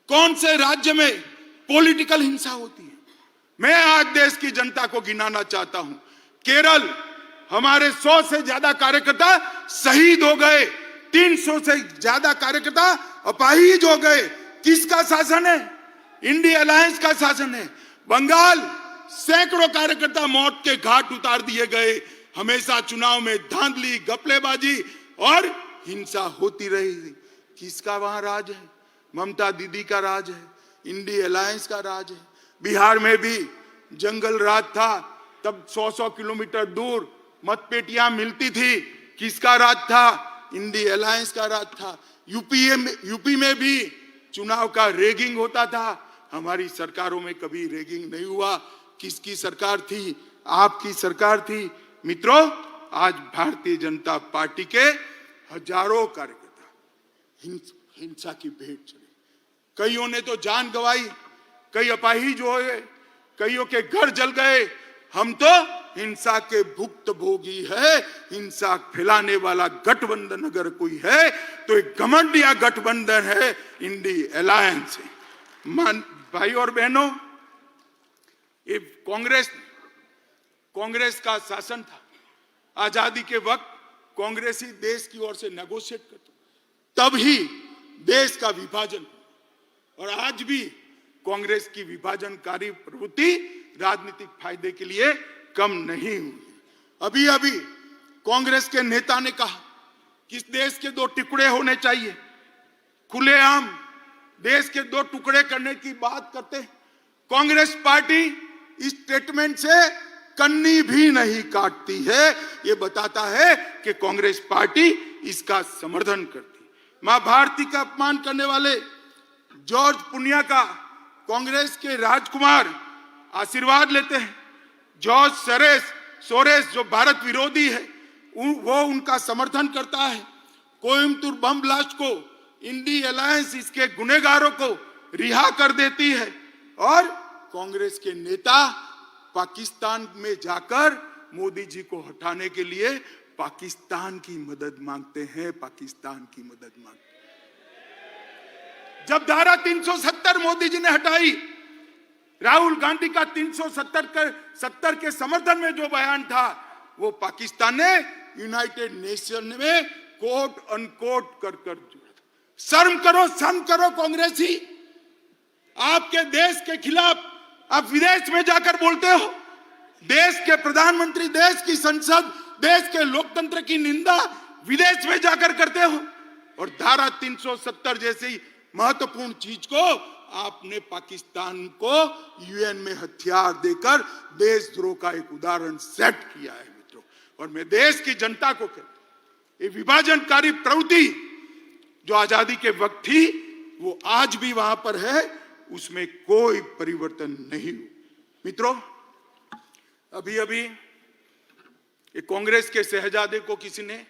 [SPEAKER 1] कौन से राज्य में पॉलिटिकल हिंसा होती है? मैं आज देश की जनता को गिनाना चाहता हूं। केरल, हमारे 100 से ज्यादा कार्यकर्ता शहीद हो गए, 300 से ज्यादा कार्यकर्ता अपाहिज हो गए। किसका शासन है? इंडिया अलायंस का शासन है। बंगाल, सैकड़ों कार्यकर्ता मौत के घाट उतार दिए गए। हमेशा चुनाव में धांधली, घपलेबाजी और हिंसा होती रही। किसका वहां राज है? ममता दीदी का राज है, इंडिया अलायंस का राज है। बिहार में भी जंगल राज था, तब 100-100 किलोमीटर दूर मतपेटियां मिलती थी। किसका राज था? इंडिया अलायंस का राज था। यूपी में भी चुनाव का रेगिंग होता था, हमारी सरकारों में कभी रेगिंग नहीं हुआ। किसकी सरकार थी? आपकी सरकार थी। मित्रों, आज भारतीय जनता पार्टी के हजारों कार्यकर्ता हिंसा की भेंट चढ़े। कईयों ने तो जान गंवाई, कई अपाहिज हो गए, कईयों के घर जल गए। हम तो हिंसा के भुक्तभोगी है। हिंसा फैलाने वाला गठबंधन अगर कोई है तो एक घमंडिया गठबंधन है, इंडी अलायंस है। भाई और बहनों, ये कांग्रेस का शासन था। आजादी के वक्त कांग्रेस ही देश की ओर से नेगोशिएट करते, तब ही देश का विभाजन। और आज भी कांग्रेस की विभाजनकारी प्रवृत्ति राजनीतिक फायदे के लिए कम नहीं हुई। अभी अभी कांग्रेस के नेता ने कहा कि इस देश के दो टुकड़े होने चाहिए। खुलेआम देश के दो टुकड़े करने की बात करते हैं। कांग्रेस पार्टी इस स्टेटमेंट से कन्नी भी नहीं काटती है। यह बताता है कि कांग्रेस पार्टी इसका समर्थन करती। मां भारती का अपमान करने वाले जॉर्ज पुनिया का कांग्रेस के राजकुमार आशीर्वाद लेते हैं। जॉर्ज सोरेस जो भारत विरोधी है, वो उनका समर्थन करता है। कोयम्बतूर बम ब्लास्ट को इंडी अलायंस इसके गुनहगारों को रिहा कर देती है। और कांग्रेस के नेता पाकिस्तान में जाकर मोदी जी को हटाने के लिए पाकिस्तान की मदद मांगते हैं। पाकिस्तान की मदद मांगते हैं। जब धारा 370 मोदी जी ने हटाई, राहुल गांधी का 370 के समर्थन में जो बयान था, वो पाकिस्तान ने यूनाइटेड नेशन में कोट अनकोट कर जोड़ा। शर्म करो कांग्रेसी। आपके देश के खिलाफ आप विदेश में जाकर बोलते हो। देश के प्रधानमंत्री, देश की संसद, देश के लोकतंत्र की निंदा विदेश में जाकर करते हो। और धारा 370 जैसी महत्वपूर्ण चीज को आपने पाकिस्तान को यूएन में हथियार देकर देशद्रोह का एक उदाहरण सेट किया है। मित्रों, और मैं देश की जनता को कहता हूं, ये विभाजनकारी प्रवृत्ति जो आजादी के वक्त थी, वो आज भी वहां पर है, उसमें कोई परिवर्तन नहीं हुआ। मित्रों, अभी अभी कांग्रेस के शहजादे को किसी ने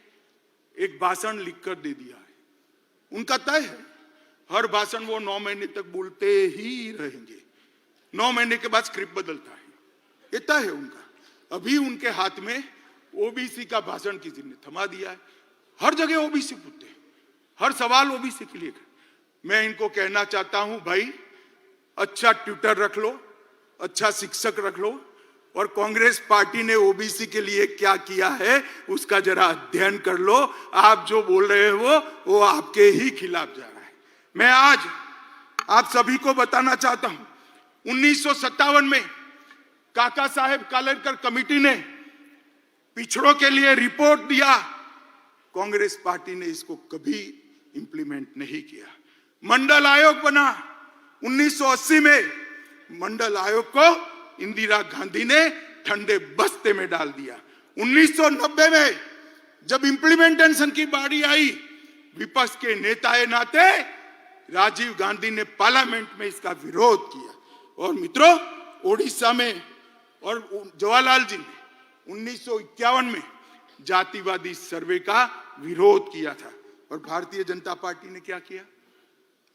[SPEAKER 1] एक भाषण लिखकर दे दिया है। उनका तय है, हर भाषण वो 9 महीने तक बोलते ही रहेंगे। 9 महीने के बाद स्क्रिप्ट बदलता है, ये तय है उनका। अभी उनके हाथ में ओबीसी का भाषण किसी ने थमा दिया है। हर जगह ओबीसी पूछते हैं, हर सवाल ओबीसी के लिए। मैं इनको कहना चाहता हूं, भाई अच्छा ट्विटर रख लो, अच्छा शिक्षक रख लो, और कांग्रेस पार्टी ने ओबीसी के लिए क्या किया है उसका जरा अध्ययन कर लो। आप जो बोल रहे हो वो आपके ही खिलाफ जा रहा है। मैं आज आप सभी को बताना चाहता हूं, 1957 में काका साहेब कालेलकर कमेटी ने पिछड़ों के लिए रिपोर्ट दिया। कांग्रेस पार्टी ने इसको कभी इंप्लीमेंट नहीं किया। मंडल आयोग बना 1980 में। मंडल आयोग को इंदिरा गांधी ने ठंडे बस्ते में डाल दिया। 1990 में जब इंप्लीमेंटेशन की बारी आई, विपक्ष के नेता नाते राजीव गांधी ने पार्लियामेंट में इसका विरोध किया। और मित्रों, ओडिशा में और जवाहरलाल जी ने 1951 में जातिवादी सर्वे का विरोध किया था। और भारतीय जनता पार्टी ने क्या किया?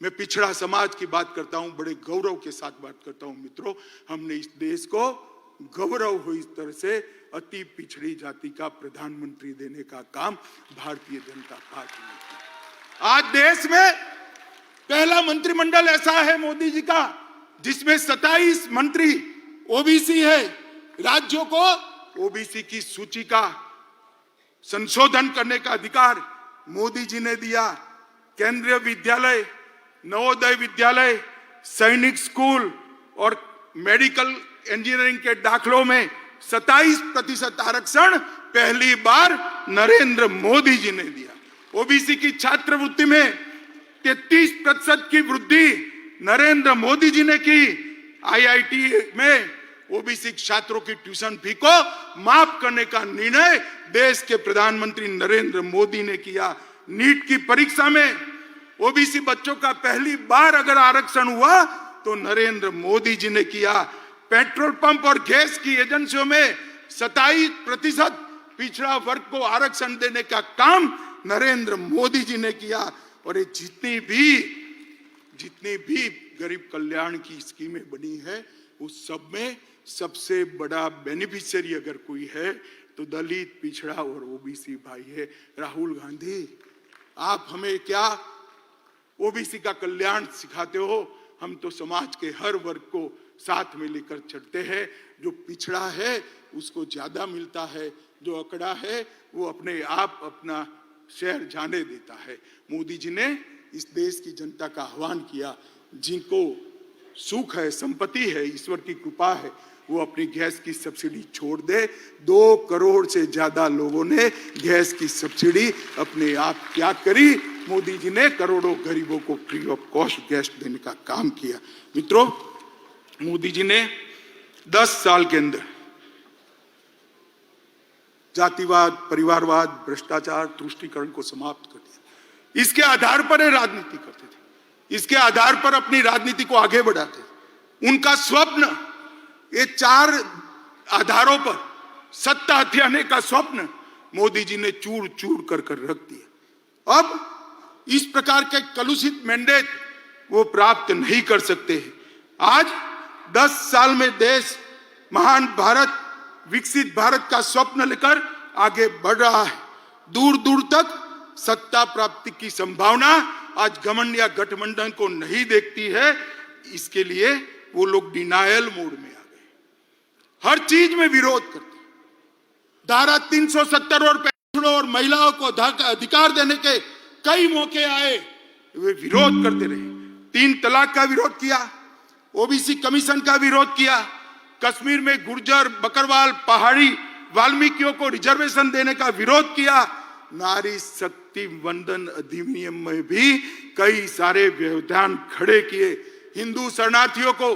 [SPEAKER 1] मैं पिछड़ा समाज की बात करता हूं, बड़े गौरव के साथ बात करता हूं। मित्रों, हमने इस देश को गौरव हो इस तरह से अति पिछड़ी जाति का प्रधानमंत्री देने का काम भारतीय जनता पार्टी ने किया। आज देश में पहला मंत्रिमंडल ऐसा है मोदी जी का जिसमें 27 मंत्री ओबीसी है। राज्यों को ओबीसी की सूची का संशोधन करने का अधिकार मोदी जी ने दिया। केंद्रीय विद्यालय, नवोदय विद्यालय, सैनिक स्कूल और मेडिकल इंजीनियरिंग के दाखलों में 27% आरक्षण पहली बार नरेंद्र मोदी जी ने दिया। ओबीसी की छात्रवृत्ति में 33% की वृद्धि नरेंद्र मोदी जी ने की। आईआईटी में ओबीसी छात्रों की ट्यूशन फी को माफ करने का निर्णय देश के प्रधानमंत्री नरेंद्र मोदी ने किया। नीट की परीक्षा में ओबीसी बच्चों का पहली बार अगर आरक्षण हुआ तो नरेंद्र मोदी जी ने किया। पेट्रोल पंप और गैस की एजेंसियों में 27% पिछड़ा वर्ग को आरक्षण देने का काम नरेंद्र मोदी जी ने किया। और ये जितनी भी गरीब कल्याण की स्कीमें बनी है उस सब में सबसे बड़ा बेनिफिशियरी अगर कोई है तो दलित, पिछड़ा और ओबीसी भाई है। राहुल गांधी, आप हमें क्या ओबीसी का कल्याण सिखाते हो? हम तो समाज के हर वर्ग को साथ में लेकर चलते हैं। जो पिछड़ा है उसको ज्यादा मिलता है, जो अकड़ा है वो अपने आप अपना शहर जाने देता है। मोदी जी ने इस देश की जनता का आह्वान किया, जिनको सुख है, संपत्ति है, ईश्वर की कृपा है, वो अपनी गैस की सब्सिडी छोड़ दे। 2 करोड़ से ज्यादा लोगों ने गैस की सब्सिडी अपने आप त्याग करी। मोदी जी ने करोड़ों गरीबों को फ्री ऑफ कॉस्ट गैस देने का काम किया। मित्रों, मोदी जी ने 10 साल के अंदर जातिवाद, परिवारवाद, भ्रष्टाचार, तुष्टीकरण को समाप्त कर दिया। इसके आधार पर राजनीति करते थे, इसके आधार पर अपनी राजनीति को आगे बढ़ाते थे। उनका स्वप्न, ये 4 आधारों पर सत्ता हथियाने का स्वप्न मोदी जी ने चूर चूर कर रख दिया। अब इस प्रकार के कलुषित मैंडेट वो प्राप्त नहीं कर सकते हैं। आज 10 साल में देश महान भारत, विकसित भारत का स्वप्न लेकर आगे बढ़ रहा है। दूर दूर तक सत्ता प्राप्ति की संभावना आज घमंड या गठबंधन को नहीं देखती है। इसके लिए वो लोग डिनायल मोड में आ गए, हर चीज में विरोध करते। धारा 370 और पेंशनों और महिलाओं को अधिकार देने के कई मौके आए, वे विरोध करते रहे। 3 तलाक का विरोध किया, ओबीसी कमीशन का विरोध किया, कश्मीर में गुर्जर, बकरवाल, पहाड़ी, वाल्मीकियों को रिजर्वेशन देने का विरोध किया। नारी शक्ति वंदन अधिनियम में भी कई सारे व्यवधान खड़े किए। हिंदू शरणार्थियों को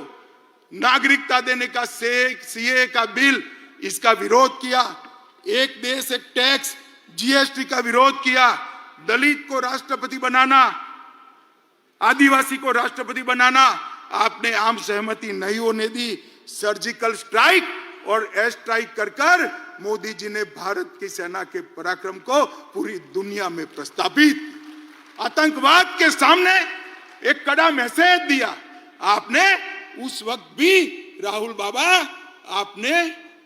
[SPEAKER 1] नागरिकता देने का सीए का बिल, इसका विरोध किया। एक देश एक टैक्स, जीएसटी का विरोध किया। दलित को राष्ट्रपति बनाना, आदिवासी को राष्ट्रपति बनाना आपने आम सहमति नहीं होने दी। सर्जिकल स्ट्राइक और एयर स्ट्राइक कर मोदी जी ने भारत की सेना के पराक्रम को पूरी दुनिया में प्रस्तावित, आतंकवाद के सामने एक कड़ा मैसेज दिया। आपने उस वक्त भी, राहुल बाबा, आपने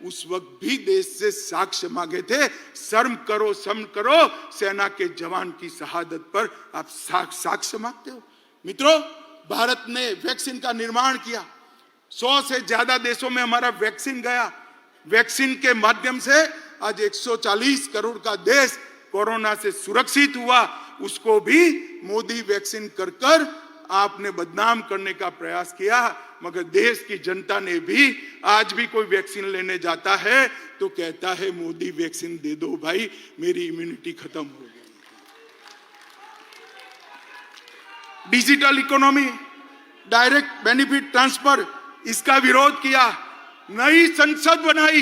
[SPEAKER 1] उस वक्त भी देश से साक्ष्य मांगे थे। शर्म करो, शर्म करो, सेना के जवान की शहादत पर आप साक्ष्य मांगते हो। मित्रों, भारत ने वैक्सीन का निर्माण किया। 100 से ज्यादा देशों में हमारा वैक्सीन गया। वैक्सीन के माध्यम से आज 140 करोड़ का देश कोरोना से सुरक्षित हुआ। उसको भी मोदी वैक्सीन कर आपने बदनाम करने का प्रयास किया। मगर देश की जनता ने भी, आज भी कोई वैक्सीन लेने जाता है तो कहता है मोदी वैक्सीन दे दो भाई, मेरी इम्यूनिटी खत्म हो गई। Digital economy, direct benefit transfer, इसका विरोध किया। नई संसद बनाई।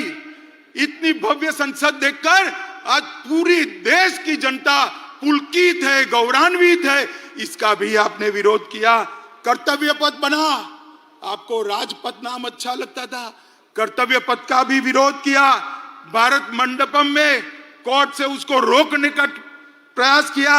[SPEAKER 1] इतनी भव्य संसद देखकर आज पूरी देश की जनता पुलकित है, गौरवान्वित है। इसका भी आपने विरोध किया। कर्तव्य पथ बना, आपको राजपथ नाम अच्छा लगता था, कर्तव्य पथ का भी विरोध किया। भारत मंडपम में कोर्ट से उसको रोकने का प्रयास किया।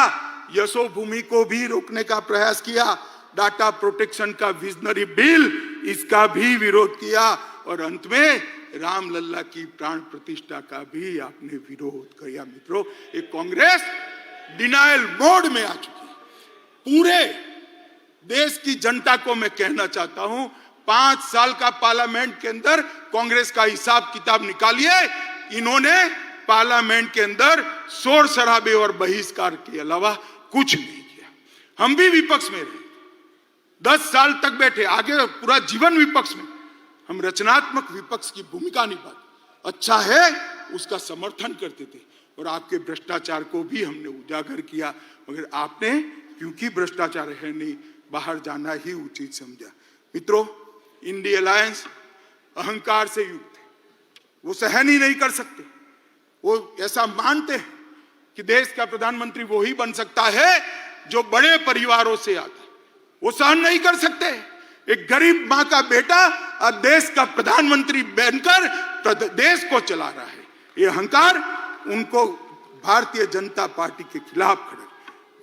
[SPEAKER 1] यशो भूमि को भी रोकने का प्रयास किया। डाटा प्रोटेक्शन का विजनरी बिल, इसका भी विरोध किया। और अंत में रामलल्ला की प्राण प्रतिष्ठा का भी आपने विरोध किया। मित्रों, एक कांग्रेस डिनायल मोड में आ चुकी है। पूरे देश की जनता को मैं कहना चाहता हूं, 5 साल का पार्लियामेंट के अंदर कांग्रेस का हिसाब किताब निकालिए। इन्होंने पार्लियामेंट के अंदर शोर शराबे और बहिष्कार के अलावा कुछ नहीं किया। हम भी विपक्ष में रहे, 10 साल तक बैठे, आगे पूरा जीवन विपक्ष में। हम रचनात्मक विपक्ष की भूमिका निभाते, अच्छा है उसका समर्थन करते थे। और आपके भ्रष्टाचार को भी हमने उजागर किया। मगर आपने, क्योंकि भ्रष्टाचार है नहीं, बाहर जाना ही उचित समझा। मित्रों, इंडिया अलायंस अहंकार से युक्त है। वो सहन ही नहीं कर सकते। वो ऐसा मानते हैं कि देश का प्रधानमंत्री वो ही बन सकता है जो बड़े परिवारों से आता है, वो सहन नहीं कर सकते। एक गरीब मां का बेटा आज देश का प्रधानमंत्री बनकर देश को चला रहा है। ये अहंकार उनको भारतीय जनता पार्टी के खिलाफ खड़े,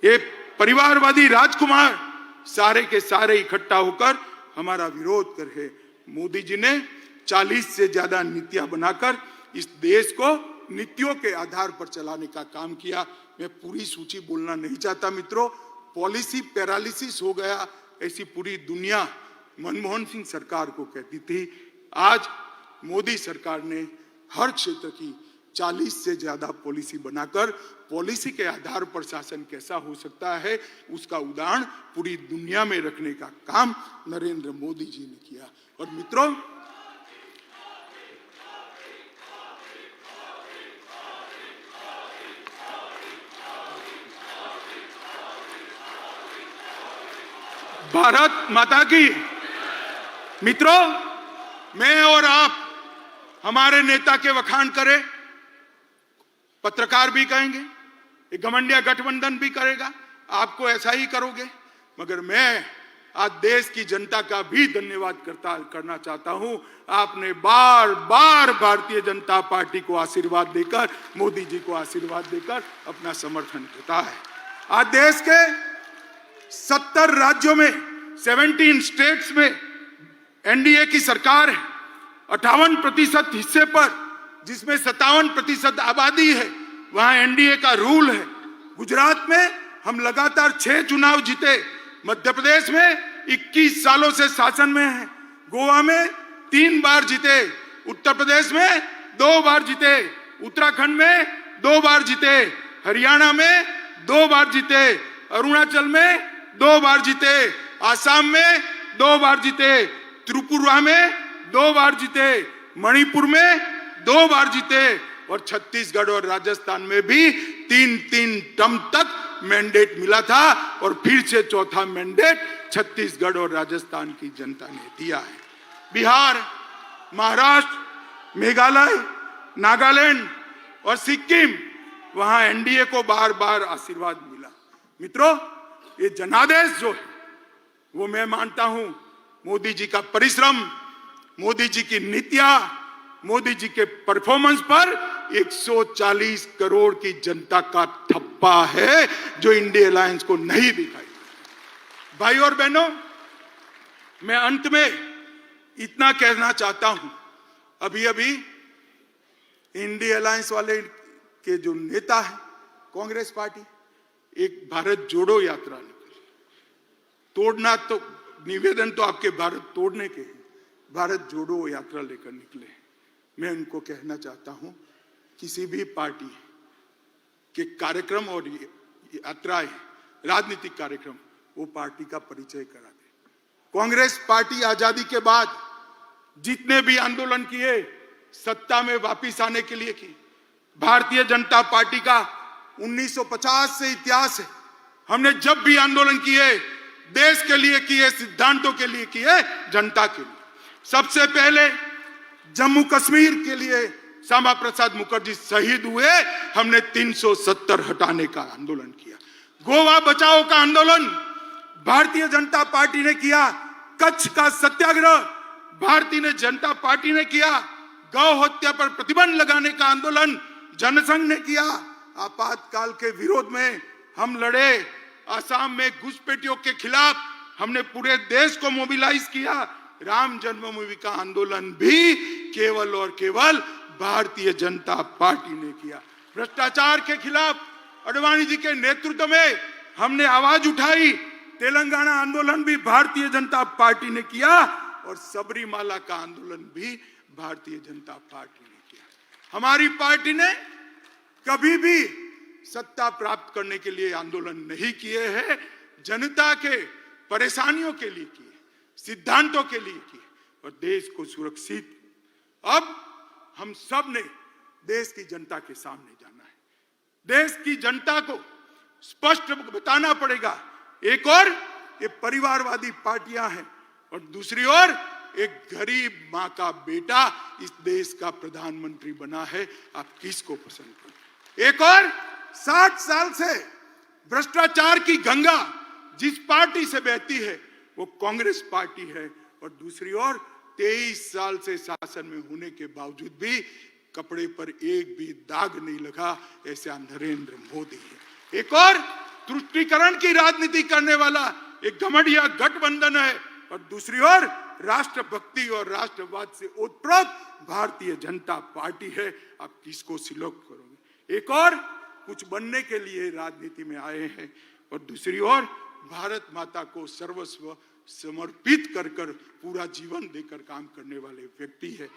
[SPEAKER 1] ये परिवारवादी राजकुमार सारे के सारे इकट्ठा होकर हमारा विरोध कर रहे। मोदी जी ने 40 से ज्यादा नीतियां बनाकर इस देश को नीतियों के आधार पर चलाने का काम किया। मैं पूरी सूची बोलना नहीं चाहता मित्रों, पॉलिसी पैरालिसिस हो गया ऐसी पूरी दुनिया मनमोहन सिंह सरकार को कहती थी। आज मोदी सरकार ने हर क्षेत्र की 40 से ज्यादा पॉलिसी बनाकर पॉलिसी के आधार पर शासन कैसा हो सकता है उसका उदाहरण पूरी दुनिया में रखने का काम नरेंद्र मोदी जी ने किया। और मित्रों, भारत माता की। मित्रों, मैं और आप हमारे नेता के वखान करें, पत्रकार भी कहेंगे, एक घमंडिया गठबंधन भी करेगा, आपको ऐसा ही करोगे। मगर मैं आज देश की जनता का भी धन्यवाद करना चाहता हूं। आपने बार बार भारतीय जनता पार्टी को आशीर्वाद देकर, मोदी जी को आशीर्वाद देकर अपना समर्थन देता है। आज देश के 70 राज्यों में 17 स्टेट्स में एनडीए की सरकार है। 58% हिस्से पर, जिसमें 57% आबादी है, वहां एनडीए का रूल है। गुजरात में हम लगातार 6 चुनाव जीते, मध्य प्रदेश में 21 सालों से शासन में है, गोवा में 3 बार जीते, उत्तर प्रदेश में 2 बार जीते, उत्तराखंड में 2 बार जीते, हरियाणा में 2 बार जीते, अरुणाचल में 2 बार जीते, आसाम में 2 बार जीते, त्रिपुरा में 2 बार जीते, मणिपुर में 2 बार जीते और छत्तीसगढ़ और राजस्थान में भी 3-3 टर्म तक मैंडेट मिला था और फिर से चौथा मैंडेट छत्तीसगढ़ और राजस्थान की जनता ने दिया है। बिहार, महाराष्ट्र, मेघालय, नागालैंड और सिक्किम, वहां एनडीए को बार बार आशीर्वाद मिला। मित्रों, ये जनादेश जो है वो मैं मानता हूं मोदी जी का परिश्रम, मोदी जी की नीतियां, मोदी जी के परफॉर्मेंस पर 140 करोड़ की जनता का ठप्पा है जो इंडिया अलायंस को नहीं दिखाई। भाई और बहनों, मैं अंत में इतना कहना चाहता हूं, अभी अभी इंडिया अलायंस वाले के जो नेता है कांग्रेस पार्टी, एक भारत जोड़ो यात्रा निकली। तोड़ना तो निवेदन तो आपके भारत तोड़ने के हैं, भारत जोड़ो यात्रा लेकर निकले। मैं उनको कहना चाहता हूं, किसी भी पार्टी के कार्यक्रम और यात्राएं, राजनीतिक कार्यक्रम, वो पार्टी का परिचय करा दे। कांग्रेस पार्टी आजादी के बाद जितने भी आंदोलन किए, सत्ता में वापस आने के लिए की। भारतीय जनता पार्टी का 1950 से इतिहास है। हमने जब भी आंदोलन किए, देश के लिए किए, सिद्धांतों के लिए किए, जनता के लिए। सबसे पहले जम्मू कश्मीर के लिए श्यामा प्रसाद मुखर्जी शहीद हुए, हमने 370 हटाने का आंदोलन किया। गोवा बचाओ का आंदोलन भारतीय जनता पार्टी ने किया। कच्छ का सत्याग्रह भारतीय जनता पार्टी ने किया। गौ हत्या पर प्रतिबंध लगाने का आंदोलन जनसंघ ने किया। आपातकाल के विरोध में हम लड़े। आसाम में घुसपैठियों के खिलाफ हमने पूरे देश को मोबिलाइज किया। राम जन्मभूमि का आंदोलन भी केवल और केवल भारतीय जनता पार्टी ने किया। भ्रष्टाचार के खिलाफ अडवाणी जी के नेतृत्व में हमने आवाज उठाई। तेलंगाना आंदोलन भी भारतीय जनता पार्टी ने किया और सबरीमाला का आंदोलन भी भारतीय जनता पार्टी ने किया। हमारी पार्टी ने कभी भी सत्ता प्राप्त करने के लिए आंदोलन नहीं किए हैं, जनता के परेशानियों के लिए किए, सिद्धांतों के लिए किए और देश को सुरक्षित। अब हम सब ने देश की जनता के सामने जाना है। देश की जनता को स्पष्ट बताना पड़ेगा, एक और ये परिवारवादी पार्टियां हैं और दूसरी ओर एक गरीब मां का बेटा इस देश का प्रधानमंत्री बना है। आप किसको पसंद करें? एक और 60 साल से भ्रष्टाचार की गंगा जिस पार्टी से बहती है वो कांग्रेस पार्टी है, और दूसरी ओर 23 साल से शासन में होने के बावजूद भी कपड़े पर एक भी दाग नहीं लगा, ऐसा नरेंद्र मोदी है। एक और तुष्टीकरण की राजनीति करने वाला एक घमंडिया गठबंधन है, और दूसरी ओर राष्ट्रभक्ति और राष्ट्रवाद से ओतप्रोत भारतीय जनता पार्टी है। आप किसको सिलेक्ट करोगे? एक और कुछ बनने के लिए राजनीति में आए हैं, और दूसरी ओर भारत माता को सर्वस्व समर्पित कर पूरा जीवन देकर काम करने वाले व्यक्ति है।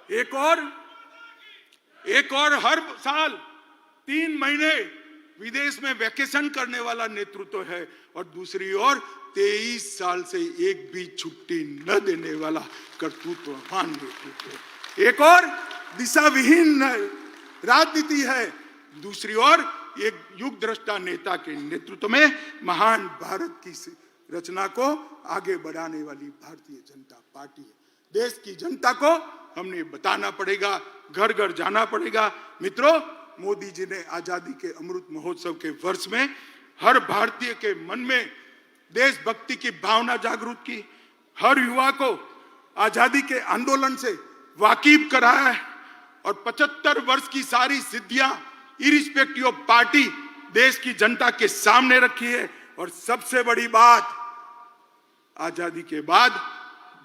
[SPEAKER 1] एक और हर साल 3 महीने विदेश में वैकेशन करने वाला नेतृत्व है, और दूसरी ओर 23 साल से एक भी छुट्टी न देने वाला कर्तृत्ववान नेतृत्व। एक और दिशा विहीन राजनीति है, दूसरी ओर एक युग दृष्टा नेता के नेतृत्व में महान भारत की रचना को आगे बढ़ाने वाली भारतीय जनता पार्टी है। देश की जनता को हमने बताना पड़ेगा, घर घर जाना पड़ेगा। मित्रों, मोदी जी ने आजादी के अमृत महोत्सव के वर्ष में हर भारतीय के मन में देशभक्ति की भावना जागृत की, हर युवा को आजादी के आंदोलन से वाकिफ कराया है, और 75 वर्ष की सारी सिद्धियां इरिस्पेक्टिव ऑफ पार्टी देश की जनता के सामने रखी है। और सबसे बड़ी बात, आजादी के बाद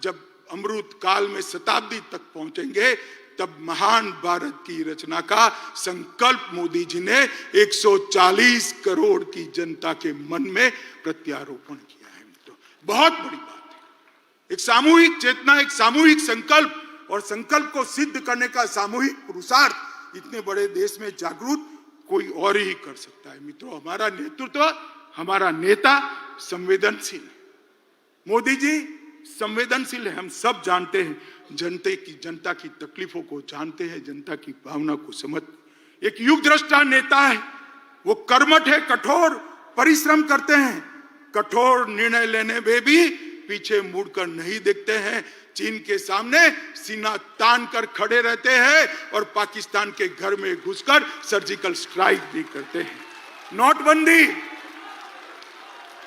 [SPEAKER 1] जब अमृत काल में शताब्दी तक पहुंचेंगे, तब महान भारत की रचना का संकल्प मोदी जी ने 140 करोड़ की जनता के मन में प्रत्यारोपण किया है। तो बहुत बड़ी बात है, एक सामूहिक चेतना, एक सामूहिक संकल्प, और संकल्प को सिद्ध करने का सामूहिक पुरुषार्थ इतने बड़े देश में जागरूक कोई और ही कर सकता है। मित्रों, हमारा नेतृत्व, हमारा नेता संवेदनशील है। मोदी जी संवेदनशील है, हम सब जानते हैं, जनता की तकलीफों को जानते हैं, जनता की भावना को समझते। एक युग दृष्टा नेता है, वो कर्मठ है, कठोर परिश्रम करते हैं, कठोर निर्णय लेने में भी पीछे मुड़कर नहीं देखते हैं, चीन के सामने सीना तान कर खड़े रहते हैं, और पाकिस्तान के घर में घुसकर सर्जिकल स्ट्राइक भी करते हैं। नोटबंदी,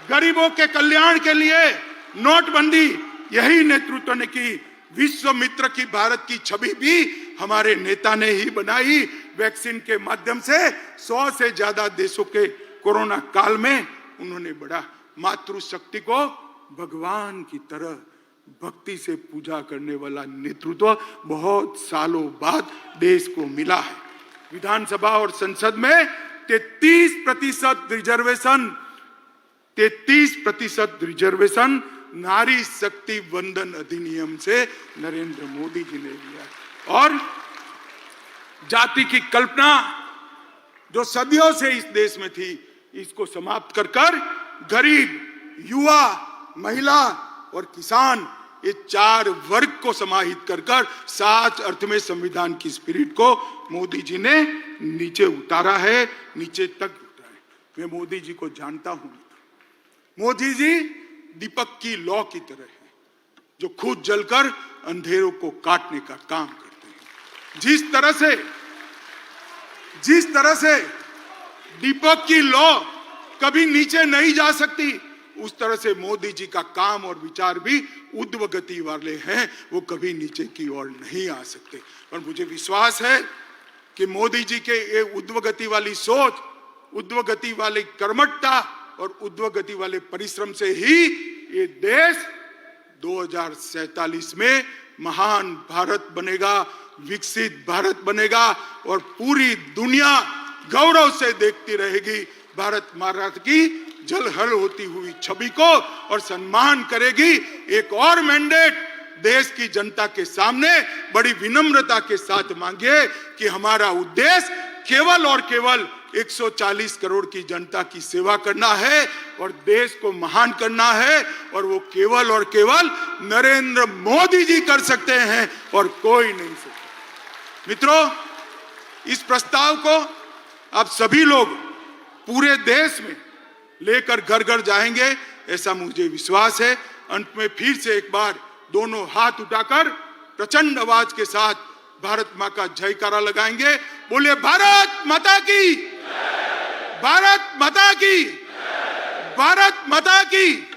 [SPEAKER 1] गरीबों के कल्याण के लिए नोटबंदी, यही नेतृत्व ने की। विश्व मित्र की भारत की छवि भी हमारे नेता ने ही बनाई। वैक्सीन के माध्यम से 100 से ज्यादा देशों के कोरोना काल में उन्होंने बढ़ा। मातृशक्ति को भगवान की तरह भक्ति से पूजा करने वाला नेतृत्व बहुत सालों बाद देश को मिला है। विधानसभा और संसद में 33% रिजर्वेशन नारी शक्ति वंदन अधिनियम से नरेंद्र मोदी जी ने लिया। और जाति की कल्पना जो सदियों से इस देश में थी, इसको समाप्त कर गरीब, युवा, महिला और किसान, ये 4 वर्ग को समाहित कर सच अर्थ में संविधान की स्पिरिट को मोदी जी ने नीचे उतारा है, नीचे तक उतारा है। मैं मोदी जी को जानता हूं। मोदी जी दीपक की लौ की तरह है, जो खुद जलकर अंधेरों को काटने का काम करते हैं। जिस तरह से दीपक की लौ कभी नीचे नहीं जा सकती, उस तरह से मोदी जी का काम और विचार भी ऊर्ध्व गति वाले हैं, वो कभी नीचे की ओर नहीं आ सकते। और मुझे विश्वास है कि मोदी जी के ये ऊर्ध्व गति वाली सोच, ऊर्ध्व गति वाली कर्मठता और ऊर्ध्व गति वाले परिश्रम से ही ये देश 2047 में महान भारत बनेगा, विकसित भारत बनेगा, और पूरी दुनिया गौरव से देखती रहेगी भारत माता की जलहल होती हुई छवि को, और सम्मान करेगी। एक और मैंडेट देश की जनता के सामने बड़ी विनम्रता के साथ मांगिए कि हमारा उद्देश्य केवल और केवल 140 करोड़ की जनता की सेवा करना है और देश को महान करना है, और वो केवल और केवल नरेंद्र मोदी जी कर सकते हैं और कोई नहीं सकता। मित्रों, इस प्रस्ताव को आप सभी लोग पूरे देश में लेकर घर घर जाएंगे, ऐसा मुझे विश्वास है। अंत में फिर से एक बार दोनों हाथ उठाकर प्रचंड आवाज के साथ भारत मां का जयकारा लगाएंगे। बोले भारत माता की, भारत माता की, भारत माता की।